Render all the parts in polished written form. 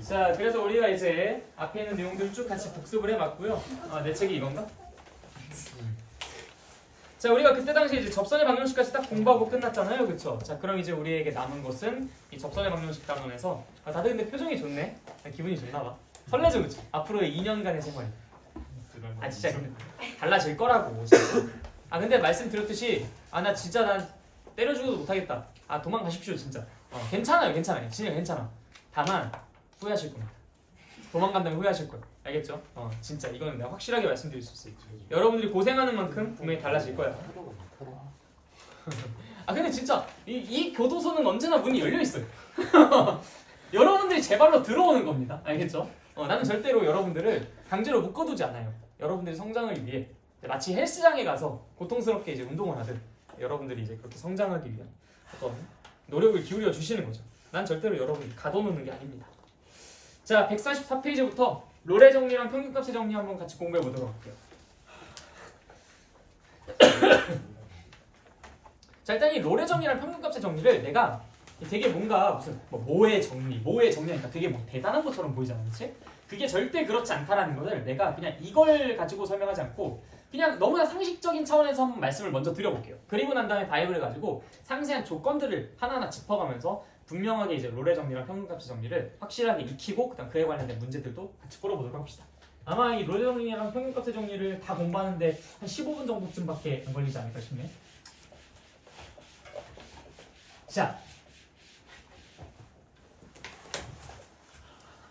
자, 그래서 우리가 이제 앞에 있는 내용들을 쭉 같이 복습을 해봤고요. 내 책이 이건가? 자, 우리가 그때 당시 이제 접선의 방정식까지 딱 공부하고 끝났잖아요, 그렇죠? 자, 그럼 이제 우리에게 남은 것은 이 접선의 방정식 단원에서 다들 근데 표정이 좋네. 기분이 좋나봐. 설레죠, 그렇죠? 앞으로의 2년간의 생활. 진짜 근데 달라질 거라고. 진짜. 근데 말씀드렸듯이 나 진짜 난 때려 죽어도 못하겠다. 도망가십시오, 진짜. 괜찮아요, 괜찮아요. 진짜 괜찮아. 다만 후회하실 겁니다. 도망간다면 후회하실 거예요. 알겠죠? 진짜 이거는 내가 확실하게 말씀드릴 수 있어요. 여러분들이 고생하는 만큼 분명히 달라질 거야. 근데 진짜 이 교도소는 언제나 문이 열려 있어요. 여러분들이 제 발로 들어오는 겁니다. 알겠죠? 나는 절대로 여러분들을 강제로 묶어두지 않아요. 여러분들의 성장을 위해 마치 헬스장에 가서 고통스럽게 이제 운동을 하듯 여러분들이 이제 그렇게 성장하기 위한 어떤 노력을 기울여 주시는 거죠. 난 절대로 여러분이 가둬놓는 게 아닙니다. 자, 144페이지부터 롤의 정리랑 평균값의 정리 한번 같이 공부해 보도록 할게요. 자, 일단 이 롤의 정리랑 평균값의 정리를 내가 되게 뭔가 무슨 모의 정리하니까 되게 대단한 것처럼 보이잖아, 그렇지? 그게 절대 그렇지 않다라는 것을 내가 그냥 이걸 가지고 설명하지 않고 그냥 너무나 상식적인 차원에서 한번 말씀을 먼저 드려볼게요. 그리고 난 다음에 바이블을 가지고 상세한 조건들을 하나하나 짚어가면서 분명하게 이제 롤의 정리랑 평균값의 정리를 확실하게 익히고 그다음 그에 관련된 문제들도 같이 풀어보도록 합시다. 아마 이 롤의 정리랑 평균값의 정리를 다 공부하는데 한 15분 정도쯤밖에 안 걸리지 않을까 싶네. 자,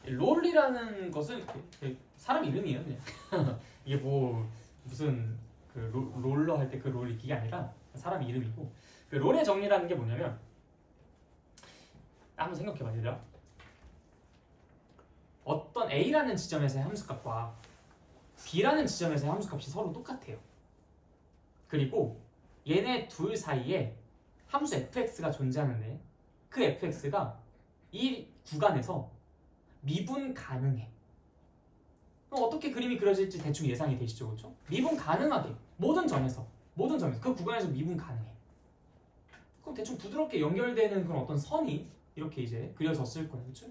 롤이라는 것은 사람 이름이에요, 그냥. 이게 무슨 롤러 할 때 그 롤이 그게 아니라 사람 이름이고, 그 롤의 정리라는 게 뭐냐면 한번 생각해봐, 얘들아. 어떤 A라는 지점에서의 함수값과 B라는 지점에서의 함수값이 서로 똑같아요. 그리고 얘네 둘 사이에 함수 fx가 존재하는데 그 fx가 이 구간에서 미분 가능해. 그럼 어떻게 그림이 그려질지 대충 예상이 되시죠, 그렇죠? 미분 가능하게 모든 점에서 그 구간에서 미분 가능해. 그럼 대충 부드럽게 연결되는 그런 어떤 선이 이렇게 이제 그려졌을 거예요, 그렇죠?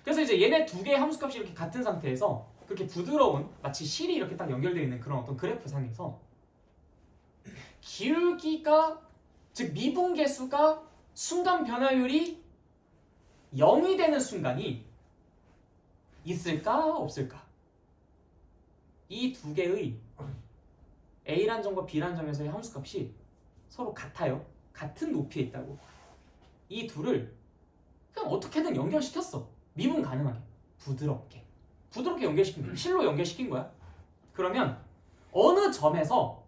그래서 이제 얘네 두 개의 함수값이 이렇게 같은 상태에서 그렇게 부드러운 마치 실이 이렇게 딱 연결되어 있는 그런 어떤 그래프 상에서 기울기가 즉 미분 계수가 순간 변화율이 0이 되는 순간이 있을까 없을까? 이 두 개의 A란 점과 B란 점에서의 함수값이 서로 같아요. 같은 높이에 있다고. 이 둘을 그냥 어떻게든 연결시켰어. 미분 가능하게. 부드럽게 연결시킨 거야. 실로 연결시킨 거야. 그러면 어느 점에서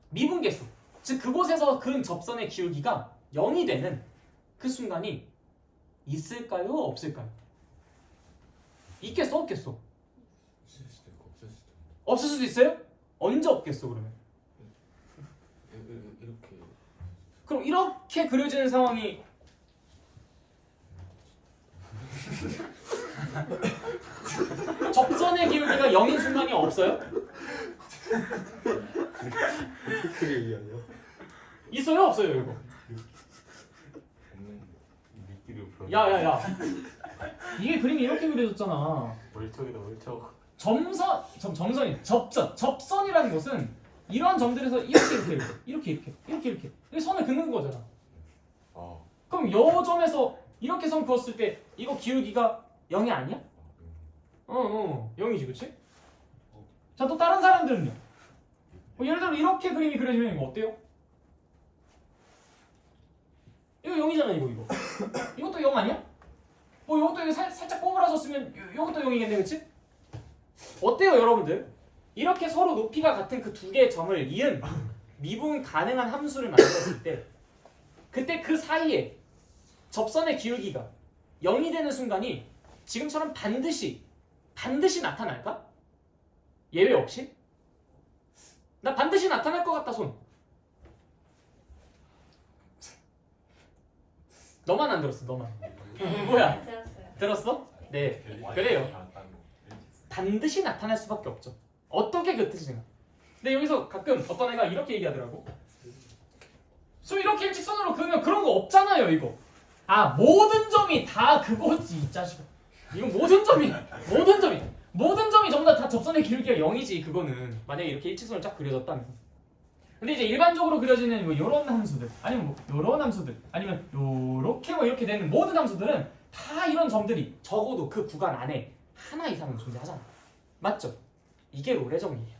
미분 계수, 즉 그곳에서 그 접선의 기울기가 0이 되는 그 순간이 있을까요? 없을까요? 있겠어? 없겠어? 있을 수도 있고 없을 수도 있고. 없을 수도 있어요? 언제 없겠어 그러면? 이렇게. 그럼 이렇게 그려지는 상황이 접선의 기울기가 0인 순간이 없어요? 그게 이해하냐? 있어요? 없어요 이거? 없는 미끼를 불어. 야야야 이게 그림이 이렇게 그려졌잖아. 월척이다 월척. 접선이라는 것은 이러한 점들에서 이렇게 선을 긋는 거잖아. 그럼 이 점에서 이렇게 선 그었을 때 이거 기울기가 0이 아니야? 0이지, 그치? 자, 또 다른 사람들은요? 예를 들어 이렇게 그림이 그려지면 이거 어때요? 이거 0이잖아, 이거. 이것도 0 아니야? 이것도 여기 살짝 꼬부라졌으면 이것도 0이겠네, 그치? 어때요, 여러분들? 이렇게 서로 높이가 같은 그 두 개의 점을 이은 미분 가능한 함수를 만들었을 때 그때 그 사이에 접선의 기울기가 0이 되는 순간이 지금처럼 반드시 나타날까? 예외 없이? 나 반드시 나타날 것 같다 손. 너만 안 들었어, 너만. 뭐야? 들었어? 네, 그래요. 반드시 나타날 수밖에 없죠. 어떻게 그 뜻이냐? 근데 여기서 가끔 어떤 애가 이렇게 얘기하더라고. 좀 이렇게 일직선으로 그으면 그런 거 없잖아요, 이거. 아 모든 점이 다 그거지 이 자식아. 이건 모든 점이 전부 다 접선의 기울기가 0이지. 그거는 만약에 이렇게 일직선을 쫙 그려졌다면. 근데 이제 일반적으로 그려지는 뭐 요런 함수들 아니면 뭐 요런 함수들 아니면 요렇게 뭐 이렇게 되는 모든 함수들은 다 이런 점들이 적어도 그 구간 안에 하나 이상은 존재하잖아. 맞죠? 이게 롤의 정리예요.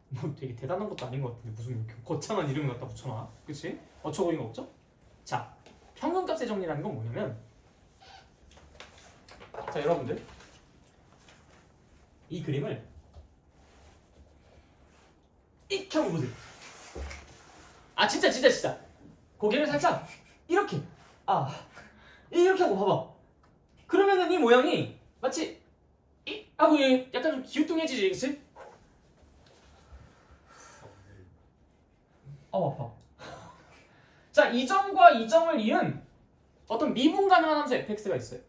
뭐 되게 대단한 것도 아닌 것 같은데 무슨 이렇게 거창한 이름을 갖다 붙여놔. 그치? 어처구니가 없죠? 자, 평균값의 정리라는 건 뭐냐면 자 여러분들 이 그림을 이렇게 한번 보세요. 아 진짜 고개를 살짝 이렇게 이렇게 하고 봐봐. 그러면은 이 모양이 마치 이 하고 약간 좀 기우뚱해지지, 그치? 아파. 자, 이 점과 이 점을 이은 어떤 미분 가능한 함수 fx가 있어요.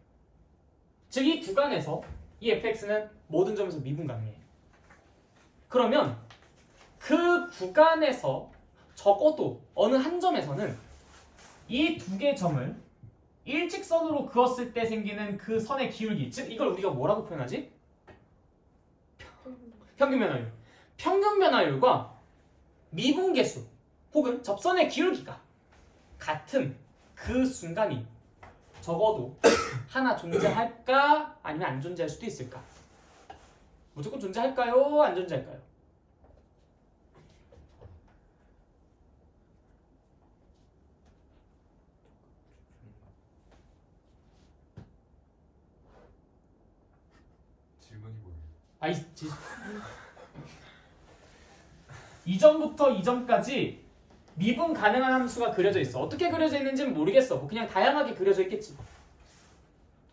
즉 이 구간에서 이 fx는 모든 점에서 미분 가능해요. 그러면 그 구간에서 적어도 어느 한 점에서는 이 두 개의 점을 일직선으로 그었을 때 생기는 그 선의 기울기, 즉 이걸 우리가 뭐라고 표현하지? 평균 변화율. 평균 변화율과 미분계수 혹은 접선의 기울기가 같은 그 순간이 적어도 하나 존재할까? 아니면 안 존재할 수도 있을까? 무조건 존재할까요? 안 존재할까요? 질문이 뭐예요? 이 점부터 이 점까지 미분 가능한 함수가 그려져 있어. 어떻게 그려져 있는지는 모르겠어. 뭐 그냥 다양하게 그려져 있겠지.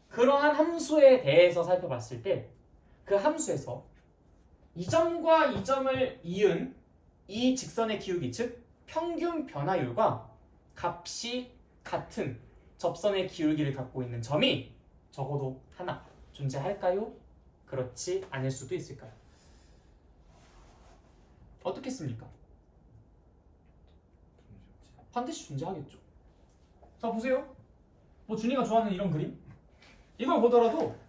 그러한 함수에 대해서 살펴봤을 때 그 함수에서 이 점과 이 점을 이은 이 직선의 기울기, 즉 평균 변화율과 값이 같은 접선의 기울기를 갖고 있는 점이 적어도 하나 존재할까요? 그렇지 않을 수도 있을까요? 어떻겠습니까? 반드시 존재하겠죠. 자 보세요. 뭐 준이가 좋아하는 이런 그림? 이걸 보더라도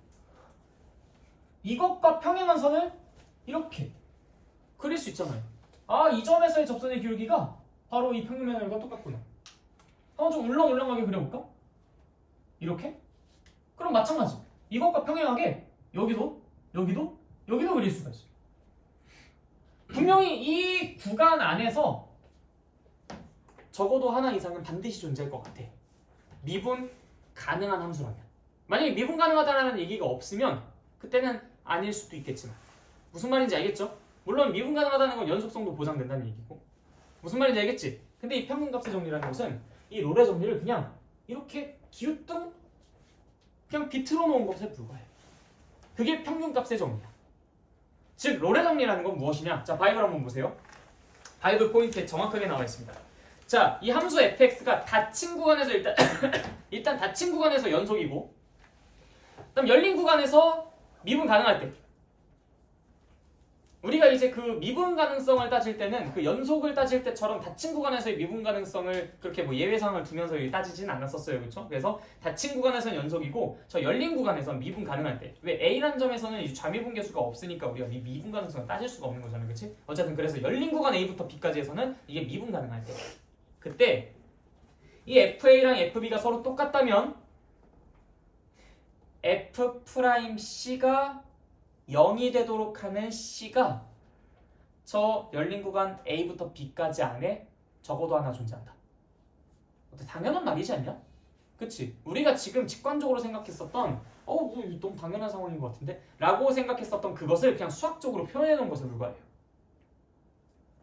이것과 평행한 선을 이렇게 그릴 수 있잖아요. 아, 이 점에서의 접선의 기울기가 바로 이 평균 변화율과 똑같구나. 한번 좀 울렁울렁하게 그려볼까? 이렇게? 그럼 마찬가지. 이것과 평행하게 여기도 그릴 수가 있어요. 분명히 이 구간 안에서 적어도 하나 이상은 반드시 존재할 것 같아. 미분 가능한 함수라면. 만약에 미분 가능하다는 얘기가 없으면 그때는 아닐 수도 있겠지만 무슨 말인지 알겠죠? 물론 미분 가능하다는 건 연속성도 보장된다는 얘기고 무슨 말인지 알겠지? 근데 이 평균값의 정리라는 것은 이 롤의 정리를 그냥 이렇게 기우뚱 그냥 비틀어 놓은 것에 불과해. 그게 평균값의 정리야. 즉 롤의 정리라는 건 무엇이냐? 자 바이블 한번 보세요. 바이블 포인트에 정확하게 나와 있습니다. 자, 이 함수 fx가 닫힌 구간에서 일단 닫힌 구간에서 연속이고 그다음 열린 구간에서 미분 가능할 때 우리가 이제 그 미분 가능성을 따질 때는 그 연속을 따질 때처럼 닫힌 구간에서의 미분 가능성을 그렇게 뭐 예외 상황을 두면서 따지진 않았었어요. 그렇죠? 그래서 닫힌 구간에서는 연속이고 저 열린 구간에서는 미분 가능할 때 왜 A라는 점에서는 이 좌미분 계수가 없으니까 우리가 미분 가능성을 따질 수가 없는 거잖아요. 그렇지? 어쨌든 그래서 열린 구간 A부터 B까지 해서는 이게 미분 가능할 때 그때 이 FA랑 FB가 서로 똑같다면 F'C가 0이 되도록 하는 C가 저 열린 구간 A부터 B까지 안에 적어도 하나 존재한다. 당연한 말이지 않냐? 그치? 우리가 지금 직관적으로 생각했었던 뭐 너무 당연한 상황인 것 같은데? 라고 생각했었던 그것을 그냥 수학적으로 표현해 놓은 것에 불과해요.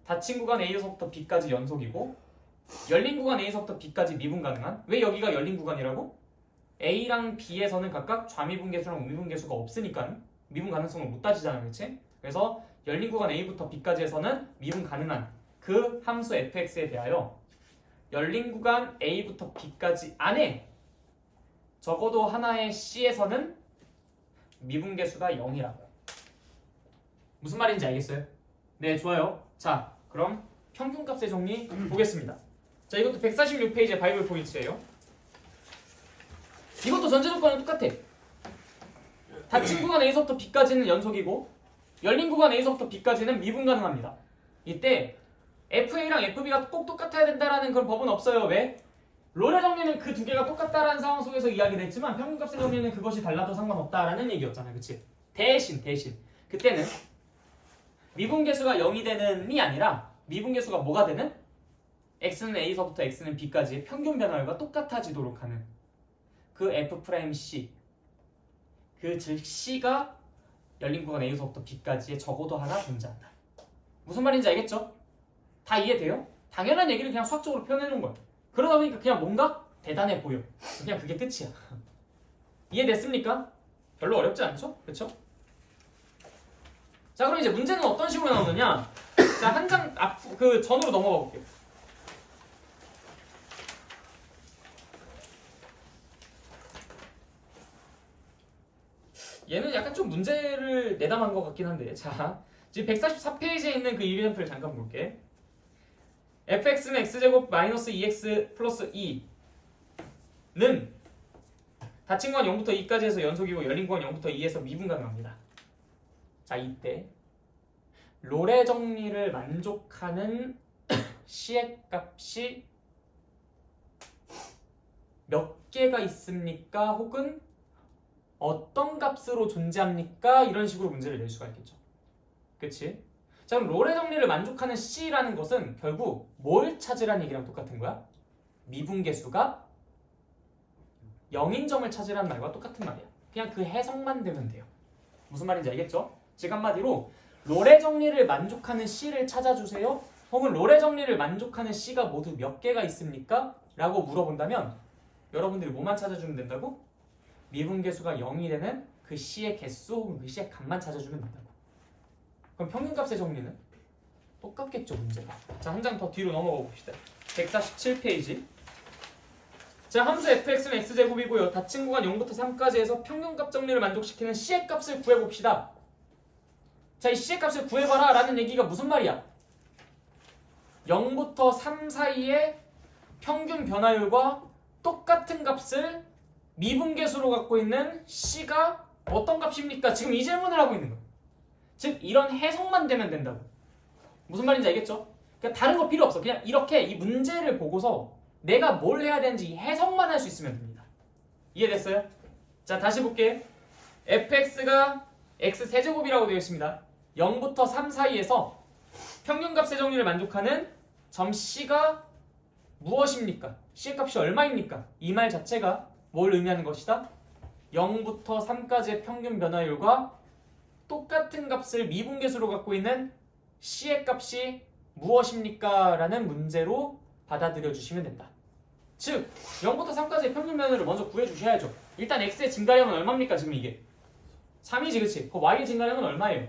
닫힌 구간 A에서부터 B까지 연속이고 열린 구간 A에서부터 B까지 미분 가능한 왜 여기가 열린 구간이라고? A랑 B에서는 각각 좌미분계수랑 우미분계수가 없으니까 미분 가능성을 못 따지잖아요. 그치? 그래서 열린 구간 A부터 B까지에서는 미분 가능한 그 함수 fx에 대하여 열린 구간 A부터 B까지 안에 적어도 하나의 C에서는 미분계수가 0이라고. 무슨 말인지 알겠어요? 네, 좋아요. 자, 그럼 평균값의 정리 보겠습니다. 자, 이것도 146페이지의 바이블 포인트예요. 이것도 전제 조건은 똑같아. 닫힌 구간 A서부터 B까지는 연속이고 열린 구간 A서부터 B까지는 미분 가능합니다. 이때 FA랑 FB가 꼭 똑같아야 된다라는 그런 법은 없어요. 왜? 롤의 정리는 그 두 개가 똑같다라는 상황 속에서 이야기를 했지만 평균값의 정리는 그것이 달라도 상관없다라는 얘기였잖아요. 그치? 대신 그때는 미분계수가 0이 되는이 아니라 미분계수가 뭐가 되는? x는 a서부터 x는 b까지의 평균 변화율과 똑같아지도록 하는 그 f'c 그 즉 c가 열린 구간 a서부터 b까지의 적어도 하나 존재한다. 무슨 말인지 알겠죠? 다 이해돼요? 당연한 얘기를 그냥 수학적으로 표현해놓은 거야. 그러다 보니까 그냥 뭔가 대단해 보여. 그냥 그게 끝이야. 이해됐습니까? 별로 어렵지 않죠? 그쵸? 자, 그럼 이제 문제는 어떤 식으로 나오느냐? 자, 한 장 그 전으로 넘어가 볼게요. 얘는 약간 좀 문제를 내담한 것 같긴 한데, 자, 지금 144페이지에 있는 그 이그램플 잠깐 볼게. fx는 x제곱 마이너스 2x 플러스 2는 닫힌 구간 0부터 2까지 해서 연속이고 열린 구간 0부터 2에서 미분 가능합니다. 자, 이때 롤의 정리를 만족하는 c의 값이 몇 개가 있습니까? 혹은 어떤 값으로 존재합니까? 이런 식으로 문제를 낼 수가 있겠죠. 그치? 자, 그럼 롤의 정리를 만족하는 c라는 것은 결국 뭘 찾으라는 얘기랑 똑같은 거야? 미분계수가 0인 점을 찾으라는 말과 똑같은 말이야. 그냥 그 해석만 되면 돼요. 무슨 말인지 알겠죠? 즉 한마디로 롤의 정리를 만족하는 c를 찾아주세요. 혹은 롤의 정리를 만족하는 c가 모두 몇 개가 있습니까? 라고 물어본다면 여러분들이 뭐만 찾아주면 된다고? 미분계수가 0이 되는 그 c의 개수 혹은 그 c의 값만 찾아주면 된다고. 그럼 평균값의 정리는 똑같겠죠, 문제가. 자, 한 장 더 뒤로 넘어가 봅시다. 147페이지. 자, 함수 fx는 x제곱이고요. 닫힌 구간 0부터 3까지 해서 평균값 정리를 만족시키는 c의 값을 구해봅시다. 자, 이 c의 값을 구해봐라 라는 얘기가 무슨 말이야? 0부터 3 사이의 평균 변화율과 똑같은 값을 미분계수로 갖고 있는 c가 어떤 값입니까? 지금 이 질문을 하고 있는 거야. 즉 이런 해석만 되면 된다고. 무슨 말인지 알겠죠? 그러니까 다른 거 필요 없어. 그냥 이렇게 이 문제를 보고서 내가 뭘 해야 되는지 해석만 할 수 있으면 됩니다. 이해됐어요? 자, 다시 볼게. fx가 x세제곱이라고 되어 있습니다. 0부터 3 사이에서 평균값의 정리를 만족하는 점 c가 무엇입니까? c의 값이 얼마입니까? 이 말 자체가 뭘 의미하는 것이다? 0부터 3까지의 평균 변화율과 똑같은 값을 미분계수로 갖고 있는 c의 값이 무엇입니까? 라는 문제로 받아들여 주시면 된다. 즉 0부터 3까지의 평균 변화율을 먼저 구해주셔야죠. 일단 x의 증가량은 얼마입니까? 지금 이게 3이지, 그치? 그 y의 증가량은 얼마예요?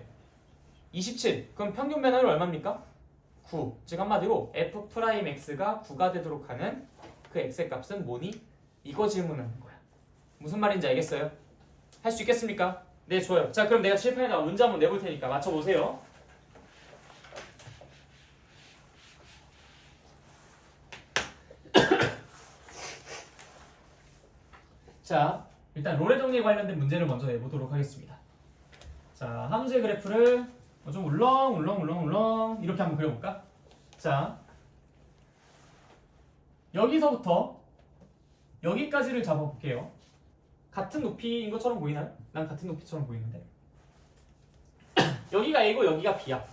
27. 그럼 평균 변화율 얼마입니까? 9. 즉 한마디로 f'x가 9가 되도록 하는 그 x의 값은 뭐니? 이거 질문하는 거야. 무슨 말인지 알겠어요? 할 수 있겠습니까? 네, 좋아요. 자, 그럼 내가 칠판에다가 문제 한번 내볼 테니까 맞춰보세요. 자, 일단 롤의 정리에 관련된 문제를 먼저 내보도록 하겠습니다. 자, 함수의 그래프를 좀 울렁 이렇게 한번 그려볼까? 자, 여기서부터 여기까지를 잡아볼게요. 같은 높이인 것처럼 보이나요? 난 같은 높이처럼 보이는데 여기가 A고 여기가 B야.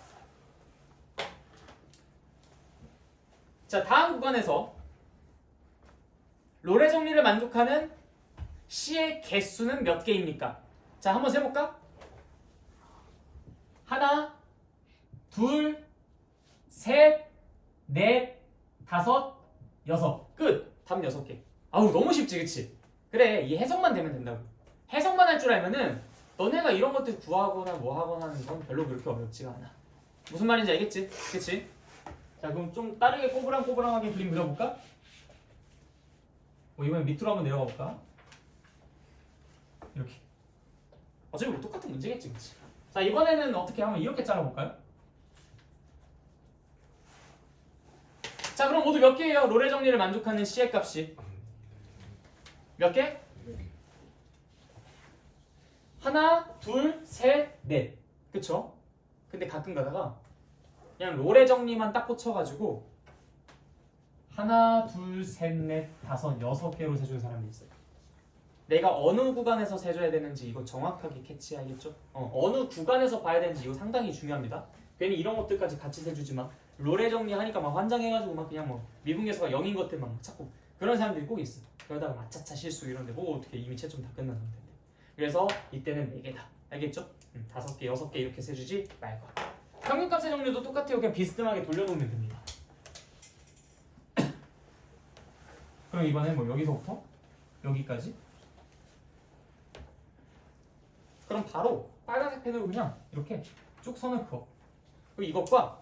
자, 다음 구간에서 롤의 정리를 만족하는 C의 개수는 몇 개입니까? 자, 한번 세볼까? 하나, 둘, 셋, 넷, 다섯, 여섯. 끝! 답은 6개. 아우, 너무 쉽지, 그치? 그래, 이 해석만 되면 된다고. 해석만 할 줄 알면은 너네가 이런 것들 구하거나 뭐 하거나 하는 건 별로 그렇게 어렵지가 않아. 무슨 말인지 알겠지? 그치? 자, 그럼 좀 빠르게 꼬부랑꼬부랑하게 그림 그려볼까? 이번엔 밑으로 한번 내려가 볼까? 이렇게. 어차피 뭐 똑같은 문제겠지, 그치? 자, 이번에는 어떻게 하면 이렇게 잘라볼까요? 자, 그럼 모두 몇 개예요? 롤의 정리를 만족하는 C의 값이 몇 개? 하나, 둘, 셋, 넷. 그쵸? 근데 가끔 가다가 그냥 롤의 정리만 딱 꽂혀가지고 하나, 둘, 셋, 넷, 다섯, 여섯 개로 세주는 사람이 있어요. 내가 어느 구간에서 세줘야 되는지 이거 정확하게 캐치해야겠죠? 어느 구간에서 봐야 되는지 이거 상당히 중요합니다. 괜히 이런 것들까지 같이 세주지 마. 롤의 정리하니까 막 환장해가지고 막 그냥 뭐 미분계수가 0인 것들만 막 찾고 그런 사람들이 꼭 있어. 그러다가 마차차 실수 이런데 뭐 어떻게 이미 채점 다 끝난 상태인데. 그래서 이때는 4개다. 알겠죠? 5개, 6개 이렇게 세주지 말고. 평균값의 정리도 똑같아요. 그냥 비스듬하게 돌려놓으면 됩니다. 그럼 이번엔 뭐 여기서부터 여기까지? 그럼 바로 빨간색 펜으로 그냥 이렇게 쭉 선을 그어. 그리고 이것과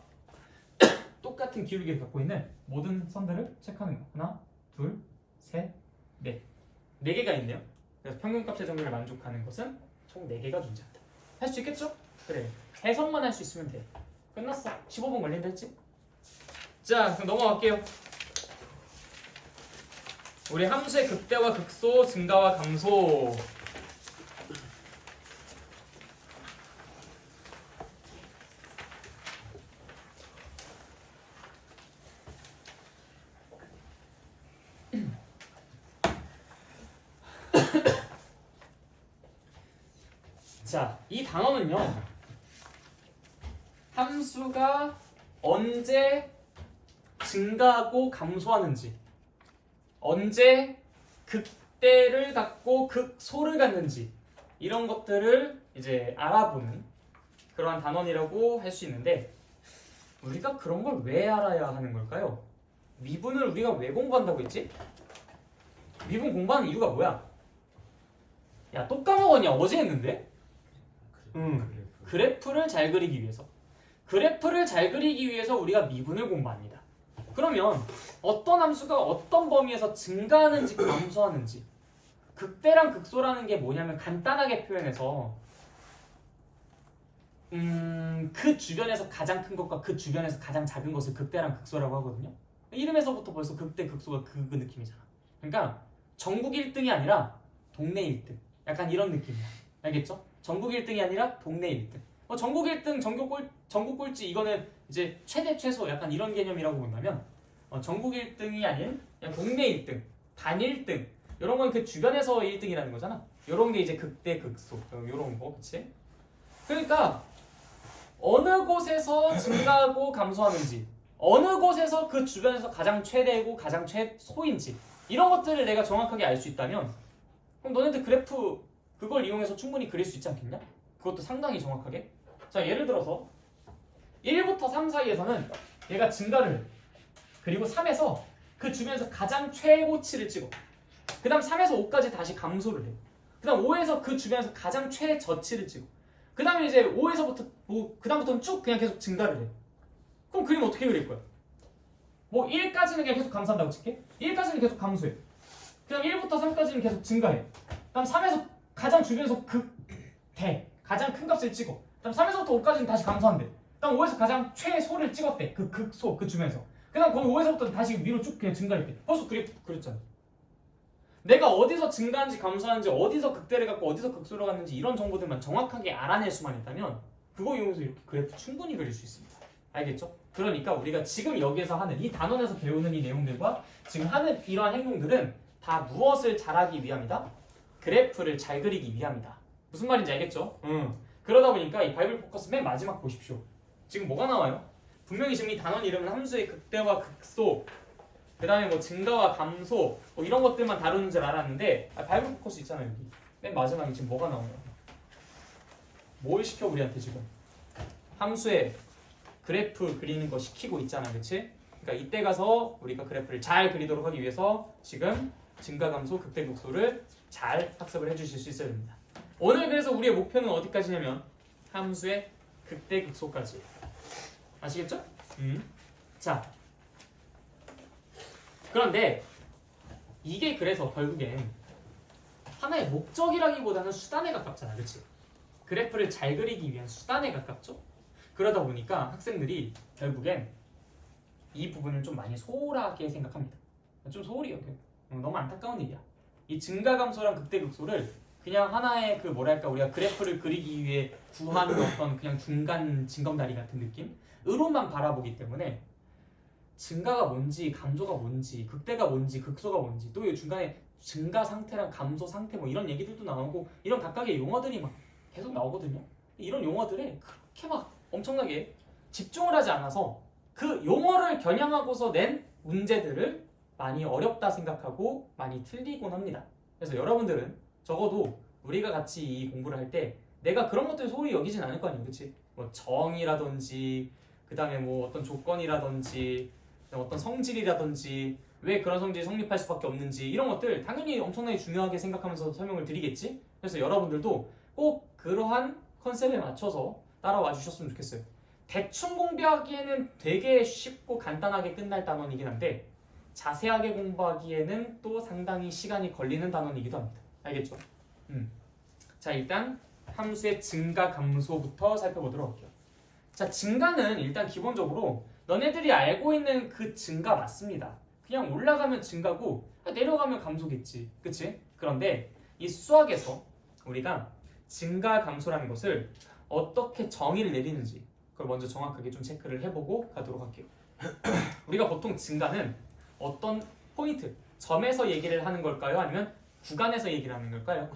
똑같은 기울기를 갖고 있는 모든 선들을 체크하는 거. 하나, 둘, 셋, 넷. 4개가 있네요. 그래서 평균값의 정리를 만족하는 것은 총 4개가 존재한다. 할 수 있겠죠? 그래. 해석만 할 수 있으면 돼. 끝났어. 15분 걸린다 했지? 자, 그럼 넘어갈게요. 우리 함수의 극대와 극소, 증가와 감소. 자, 이 단어는요. 함수가 언제 증가하고 감소하는지, 언제 극대를 갖고 극소를 갖는지 이런 것들을 이제 알아보는 그러한 단원이라고 할 수 있는데 우리가 그런 걸 왜 알아야 하는 걸까요? 미분을 우리가 왜 공부한다고 했지? 미분 공부하는 이유가 뭐야? 야, 또 까먹었냐? 어제 했는데? 그래프를 잘 그리기 위해서. 그래프를 잘 그리기 위해서 우리가 미분을 공부합니다. 그러면 어떤 함수가 어떤 범위에서 증가하는지 감소하는지 극대랑 극소라는 게 뭐냐면 간단하게 표현해서 그 주변에서 가장 큰 것과 그 주변에서 가장 작은 것을 극대랑 극소라고 하거든요. 이름에서부터 벌써 극대 극소가 그 느낌이잖아. 그러니까 전국 1등이 아니라 동네 1등 약간 이런 느낌이야. 알겠죠? 전국 1등이 아니라 동네 1등. 전국 1등, 전국 꼴찌 이거는 이제 최대 최소 약간 이런 개념이라고 본다면 전국 1등이 아닌 그냥 동네 1등, 반 1등 이런 건 그 주변에서 1등이라는 거잖아. 이런 게 이제 극대 극소 이런 거, 그치? 그러니까 어느 곳에서 증가하고 감소하는지, 어느 곳에서 그 주변에서 가장 최대고 가장 최소인지 이런 것들을 내가 정확하게 알 수 있다면 그럼 너네들 그래프 그걸 이용해서 충분히 그릴 수 있지 않겠냐? 그것도 상당히 정확하게. 자, 예를 들어서 1부터 3 사이에서는 얘가 증가를 해. 그리고 3에서 그 주변에서 가장 최고치를 찍어. 그 다음 3에서 5까지 다시 감소를 해. 그 다음 5에서 그 주변에서 가장 최저치를 찍어. 그 다음에 이제 5에서부터 그 다음부터는 쭉 그냥 계속 증가를 해. 그럼 그림 어떻게 그릴 거야? 뭐 1까지는 그냥 계속 감소한다고 칠게. 1까지는 계속 감소해. 그 다음 1부터 3까지는 계속 증가해. 그 다음 3에서 가장 주변에서 극대 가장 큰 값을 찍어. 그 다음 3에서부터 5까지는 다시 감소한대. 그 다음 5에서 가장 최소를 찍었대. 그 극소 그 주변에서. 그 다음 거기 5에서부터 다시 위로 쭉 그냥 증가했대. 벌써 그렸잖아. 내가 어디서 증가하는지 감소하는지 어디서 극대를 갖고 어디서 극소를 갖는지 이런 정보들만 정확하게 알아낼 수만 있다면 그거 이용해서 이렇게 그래프 충분히 그릴 수 있습니다. 알겠죠? 그러니까 우리가 지금 여기에서 하는 이 단원에서 배우는 이 내용들과 지금 하는 이러한 행동들은 다 무엇을 잘하기 위함이다? 그래프를 잘 그리기 위함이다. 무슨 말인지 알겠죠? 그러다 보니까 이 바이블 포커스 맨 마지막 보십시오. 지금 뭐가 나와요? 분명히 지금 이 단원 이름은 함수의 극대와 극소 그 다음에 뭐 증가와 감소 뭐 이런 것들만 다루는 줄 알았는데 바이블 포커스 있잖아요. 여기 맨 마지막에 지금 뭐가 나오냐? 뭘 시켜 우리한테 지금? 함수의 그래프 그리는 거 시키고 있잖아, 그치? 그러니까 이때 가서 우리가 그래프를 잘 그리도록 하기 위해서 지금 증가, 감소, 극대, 극소를 잘 학습을 해주실 수 있어야 됩니다. 오늘 그래서 우리의 목표는 어디까지냐면 함수의 극대, 극소까지. 아시겠죠? 자, 그런데 이게 그래서 결국엔 하나의 목적이라기보다는 수단에 가깝잖아, 그치? 그래프를 잘 그리기 위한 수단에 가깝죠? 그러다 보니까 학생들이 결국엔 이 부분을 좀 많이 소홀하게 생각합니다. 좀 소홀히 여겨. 너무 안타까운 일이야. 이 증가 감소랑 극대 극소를 그냥 하나의 그 뭐랄까 우리가 그래프를 그리기 위해 구하는 어떤 그냥 중간 징검다리 같은 느낌으로만 바라보기 때문에 증가가 뭔지 감소가 뭔지 극대가 뭔지 극소가 뭔지 또 이 중간에 증가 상태랑 감소 상태 뭐 이런 얘기들도 나오고 이런 각각의 용어들이 막 계속 나오거든요. 이런 용어들에 그렇게 막 엄청나게 집중을 하지 않아서 그 용어를 겨냥하고서 낸 문제들을 많이 어렵다 생각하고 많이 틀리곤 합니다. 그래서 여러분들은 적어도 우리가 같이 이 공부를 할 때 내가 그런 것들 소홀히 여기진 않을 거 아니에요, 그렇지? 뭐 정이라든지 그 다음에 뭐 어떤 조건이라든지 어떤 성질이라든지 왜 그런 성질이 성립할 수밖에 없는지 이런 것들 당연히 엄청나게 중요하게 생각하면서 설명을 드리겠지? 그래서 여러분들도 꼭 그러한 컨셉에 맞춰서 따라와 주셨으면 좋겠어요. 대충 공부하기에는 되게 쉽고 간단하게 끝날 단원이긴 한데 자세하게 공부하기에는 또 상당히 시간이 걸리는 단원이기도 합니다. 알겠죠? 자, 일단 함수의 증가 감소부터 살펴보도록 할게요. 자, 증가는 일단 기본적으로 너네들이 알고 있는 그 증가 맞습니다. 그냥 올라가면 증가고 내려가면 감소겠지. 그치? 그런데 이 수학에서 우리가 증가 감소라는 것을 어떻게 정의를 내리는지 그걸 먼저 정확하게 좀 체크를 해보고 가도록 할게요. 우리가 보통 증가는 어떤 포인트, 점에서 얘기를 하는 걸까요? 아니면 구간에서 얘기를 하는 걸까요?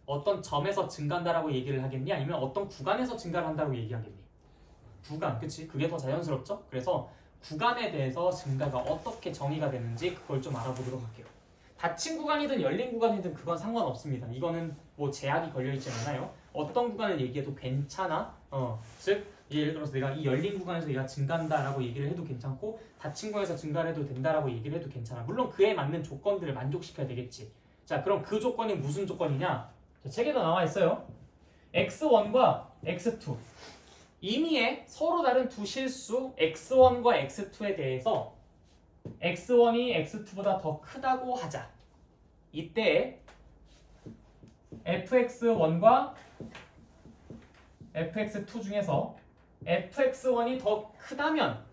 어떤 점에서 증가한다라고 얘기를 하겠니? 아니면 어떤 구간에서 증가를 한다고 얘기하겠니? 구간, 그치? 그게 더 자연스럽죠? 그래서 구간에 대해서 증가가 어떻게 정의가 되는지 그걸 좀 알아보도록 할게요. 닫힌 구간이든 열린 구간이든 그건 상관없습니다. 이거는 뭐 제약이 걸려있지 않아요. 어떤 구간을 얘기해도 괜찮아. 즉 예를 들어서 내가 이 열린 구간에서 얘가 증가한다라고 얘기를 해도 괜찮고 닫힌 구간에서 증가를 해도 된다라고 얘기를 해도 괜찮아. 물론 그에 맞는 조건들을 만족시켜야 되겠지. 자, 그럼 그 조건이 무슨 조건이냐? 자, 책에도 나와 있어요. x1과 x2 임의의 서로 다른 두 실수 x1과 x2에 대해서 x1이 x2보다 더 크다고 하자. 이때 fx1과 fx2 중에서 fx1이 더 크다면